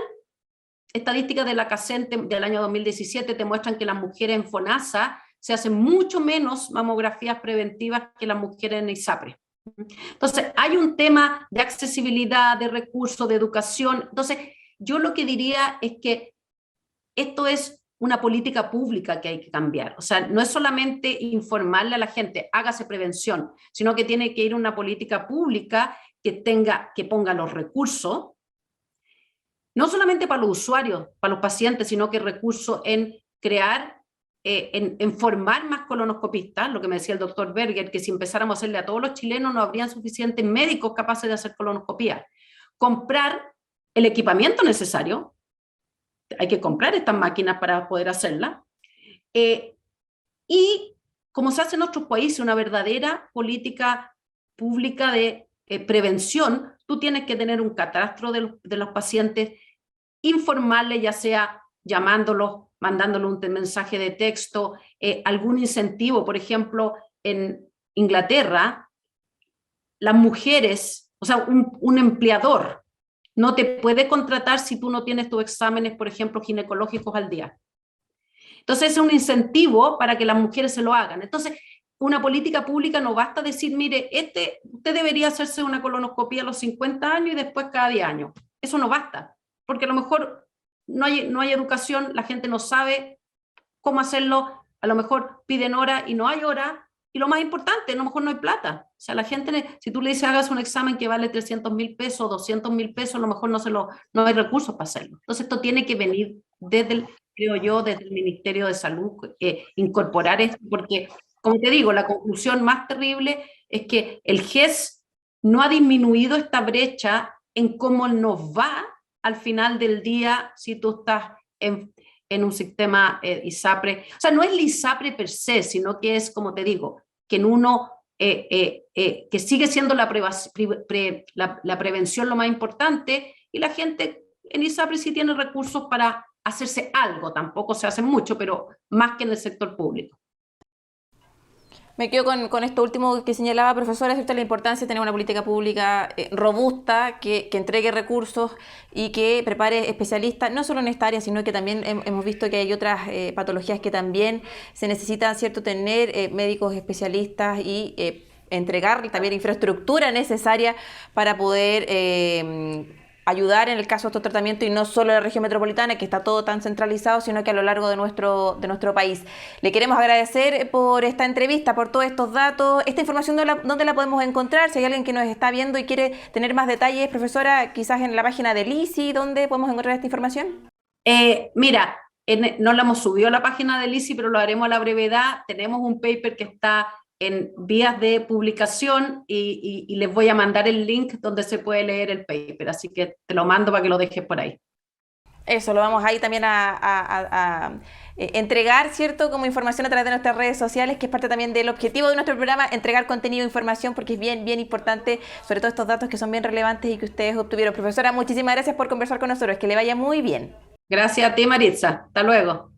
estadísticas de la CACEN del año 2017 te muestran que las mujeres en FONASA se hacen mucho menos mamografías preventivas que las mujeres en ISAPRE. Entonces, hay un tema de accesibilidad, de recursos, de educación. Entonces, yo lo que diría es que esto es una política pública que hay que cambiar. O sea, no es solamente informarle a la gente, hágase prevención, sino que tiene que ir una política pública que ponga los recursos, no solamente para los usuarios, para los pacientes, sino que recursos en crear, en formar más colonoscopistas, lo que me decía el doctor Berger, que si empezáramos a hacerle a todos los chilenos no habrían suficientes médicos capaces de hacer colonoscopía. Comprar el equipamiento necesario, hay que comprar estas máquinas para poder hacerlas, y como se hace en otros países, una verdadera política pública de prevención. Tú tienes que tener un catastro de los pacientes, informarles, ya sea llamándolos, mandándoles un mensaje de texto, algún incentivo. Por ejemplo, en Inglaterra, las mujeres, o sea, un empleador no te puede contratar si tú no tienes tus exámenes, por ejemplo, ginecológicos al día. Entonces, es un incentivo para que las mujeres se lo hagan. Entonces, una política pública no basta decir, mire, usted debería hacerse una colonoscopía a los 50 años y después cada 10 años. Eso no basta, porque a lo mejor no hay educación, la gente no sabe cómo hacerlo, a lo mejor piden hora y no hay hora, y lo más importante, a lo mejor no hay plata. O sea, la gente, si tú le dices hagas un examen que vale 300.000 pesos, 200.000 pesos, a lo mejor no hay recursos para hacerlo. Entonces esto tiene que venir creo yo, desde el Ministerio de Salud, incorporar esto, porque, como te digo, la conclusión más terrible es que el GES no ha disminuido esta brecha en cómo nos va al final del día si tú estás en un sistema ISAPRE. O sea, no es el ISAPRE per se, sino que es, como te digo, que en uno, que sigue siendo la prevención lo más importante, y la gente en ISAPRE sí tiene recursos para hacerse algo, tampoco se hace mucho, pero más que en el sector público. Me quedo con esto último que señalaba, profesora, ¿cierto? La importancia de tener una política pública robusta, que entregue recursos y que prepare especialistas, no solo en esta área, sino que también hemos visto que hay otras patologías que también se necesitan, ¿cierto? Tener médicos especialistas y entregar también infraestructura necesaria para poder ayudar en el caso de estos tratamientos, y no solo en la región metropolitana, que está todo tan centralizado, sino que a lo largo de nuestro país. Le queremos agradecer por esta entrevista, por todos estos datos. Esta información, ¿dónde la podemos encontrar? Si hay alguien que nos está viendo y quiere tener más detalles, profesora, quizás en la página del ICSI, ¿dónde podemos encontrar esta información? Mira, no la hemos subido a la página del ICSI, pero lo haremos a la brevedad. Tenemos un paper que está en vías de publicación y les voy a mandar el link donde se puede leer el paper, así que te lo mando para que lo dejes por ahí. Eso, lo vamos ahí también a entregar, ¿cierto? Como información a través de nuestras redes sociales, que es parte también del objetivo de nuestro programa, entregar contenido e información, porque es bien, bien importante, sobre todo estos datos que son bien relevantes y que ustedes obtuvieron. Profesora, muchísimas gracias por conversar con nosotros, que le vaya muy bien. Gracias a ti, Maritza. Hasta luego.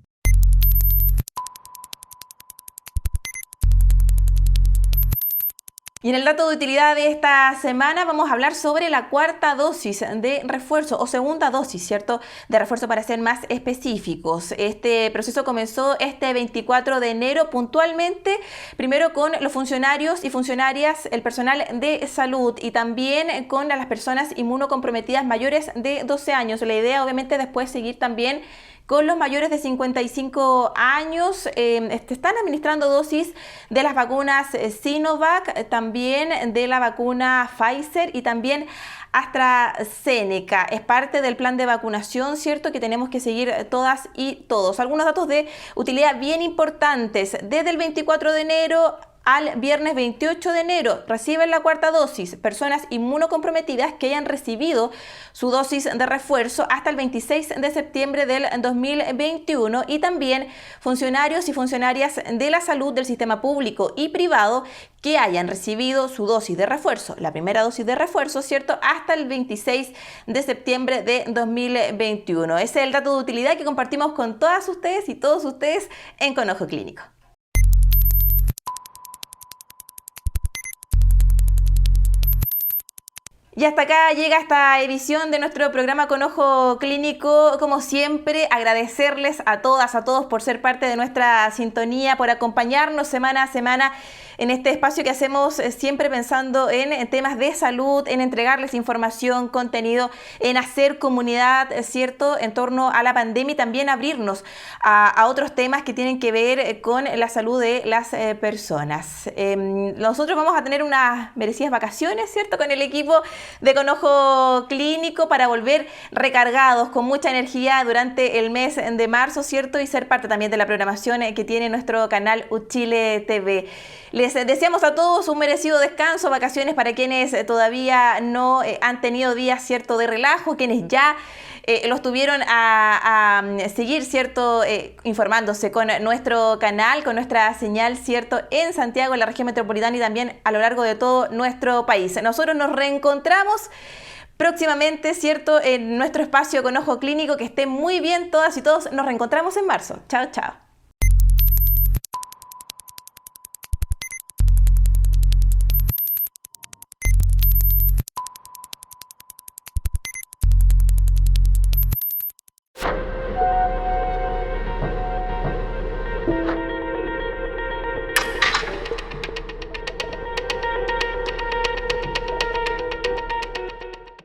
Y en el dato de utilidad de esta semana vamos a hablar sobre la cuarta dosis de refuerzo o segunda dosis, ¿cierto? De refuerzo, para ser más específicos. Este proceso comenzó este 24 de enero puntualmente, primero con los funcionarios y funcionarias, el personal de salud, y también con las personas inmunocomprometidas mayores de 12 años. La idea, obviamente, después seguir también con los mayores de 55 años. Están administrando dosis de las vacunas Sinovac, también de la vacuna Pfizer y también AstraZeneca. Es parte del plan de vacunación, ¿cierto?, que tenemos que seguir todas y todos. Algunos datos de utilidad bien importantes. Desde el 24 de enero al viernes 28 de enero reciben la cuarta dosis personas inmunocomprometidas que hayan recibido su dosis de refuerzo hasta el 26 de septiembre del 2021, y también funcionarios y funcionarias de la salud del sistema público y privado que hayan recibido su dosis de refuerzo, la primera dosis de refuerzo, ¿cierto?, hasta el 26 de septiembre de 2021. Ese es el dato de utilidad que compartimos con todas ustedes y todos ustedes en Con Ojo Clínico. Y hasta acá llega esta edición de nuestro programa Con Ojo Clínico. Como siempre, agradecerles a todas, a todos por ser parte de nuestra sintonía, por acompañarnos semana a semana en este espacio que hacemos siempre pensando en temas de salud, en entregarles información, contenido, en hacer comunidad, ¿cierto?, en torno a la pandemia, y también abrirnos a otros temas que tienen que ver con la salud de las personas. Nosotros vamos a tener unas merecidas vacaciones, ¿cierto?, con el equipo de Con Ojo Clínico, para volver recargados con mucha energía durante el mes de marzo, ¿cierto?, y ser parte también de la programación que tiene nuestro canal Uchile TV. Les deseamos a todos un merecido descanso, vacaciones para quienes todavía no han tenido días, ¿cierto?, de relajo, quienes ya los tuvieron a seguir, ¿cierto?, informándose con nuestro canal, con nuestra señal, ¿cierto?, en Santiago, en la región metropolitana y también a lo largo de todo nuestro país. Nosotros nos reencontramos próximamente, ¿cierto?, en nuestro espacio Con Ojo Clínico. Que estén muy bien todas y todos. Nos reencontramos en marzo. Chao, chao.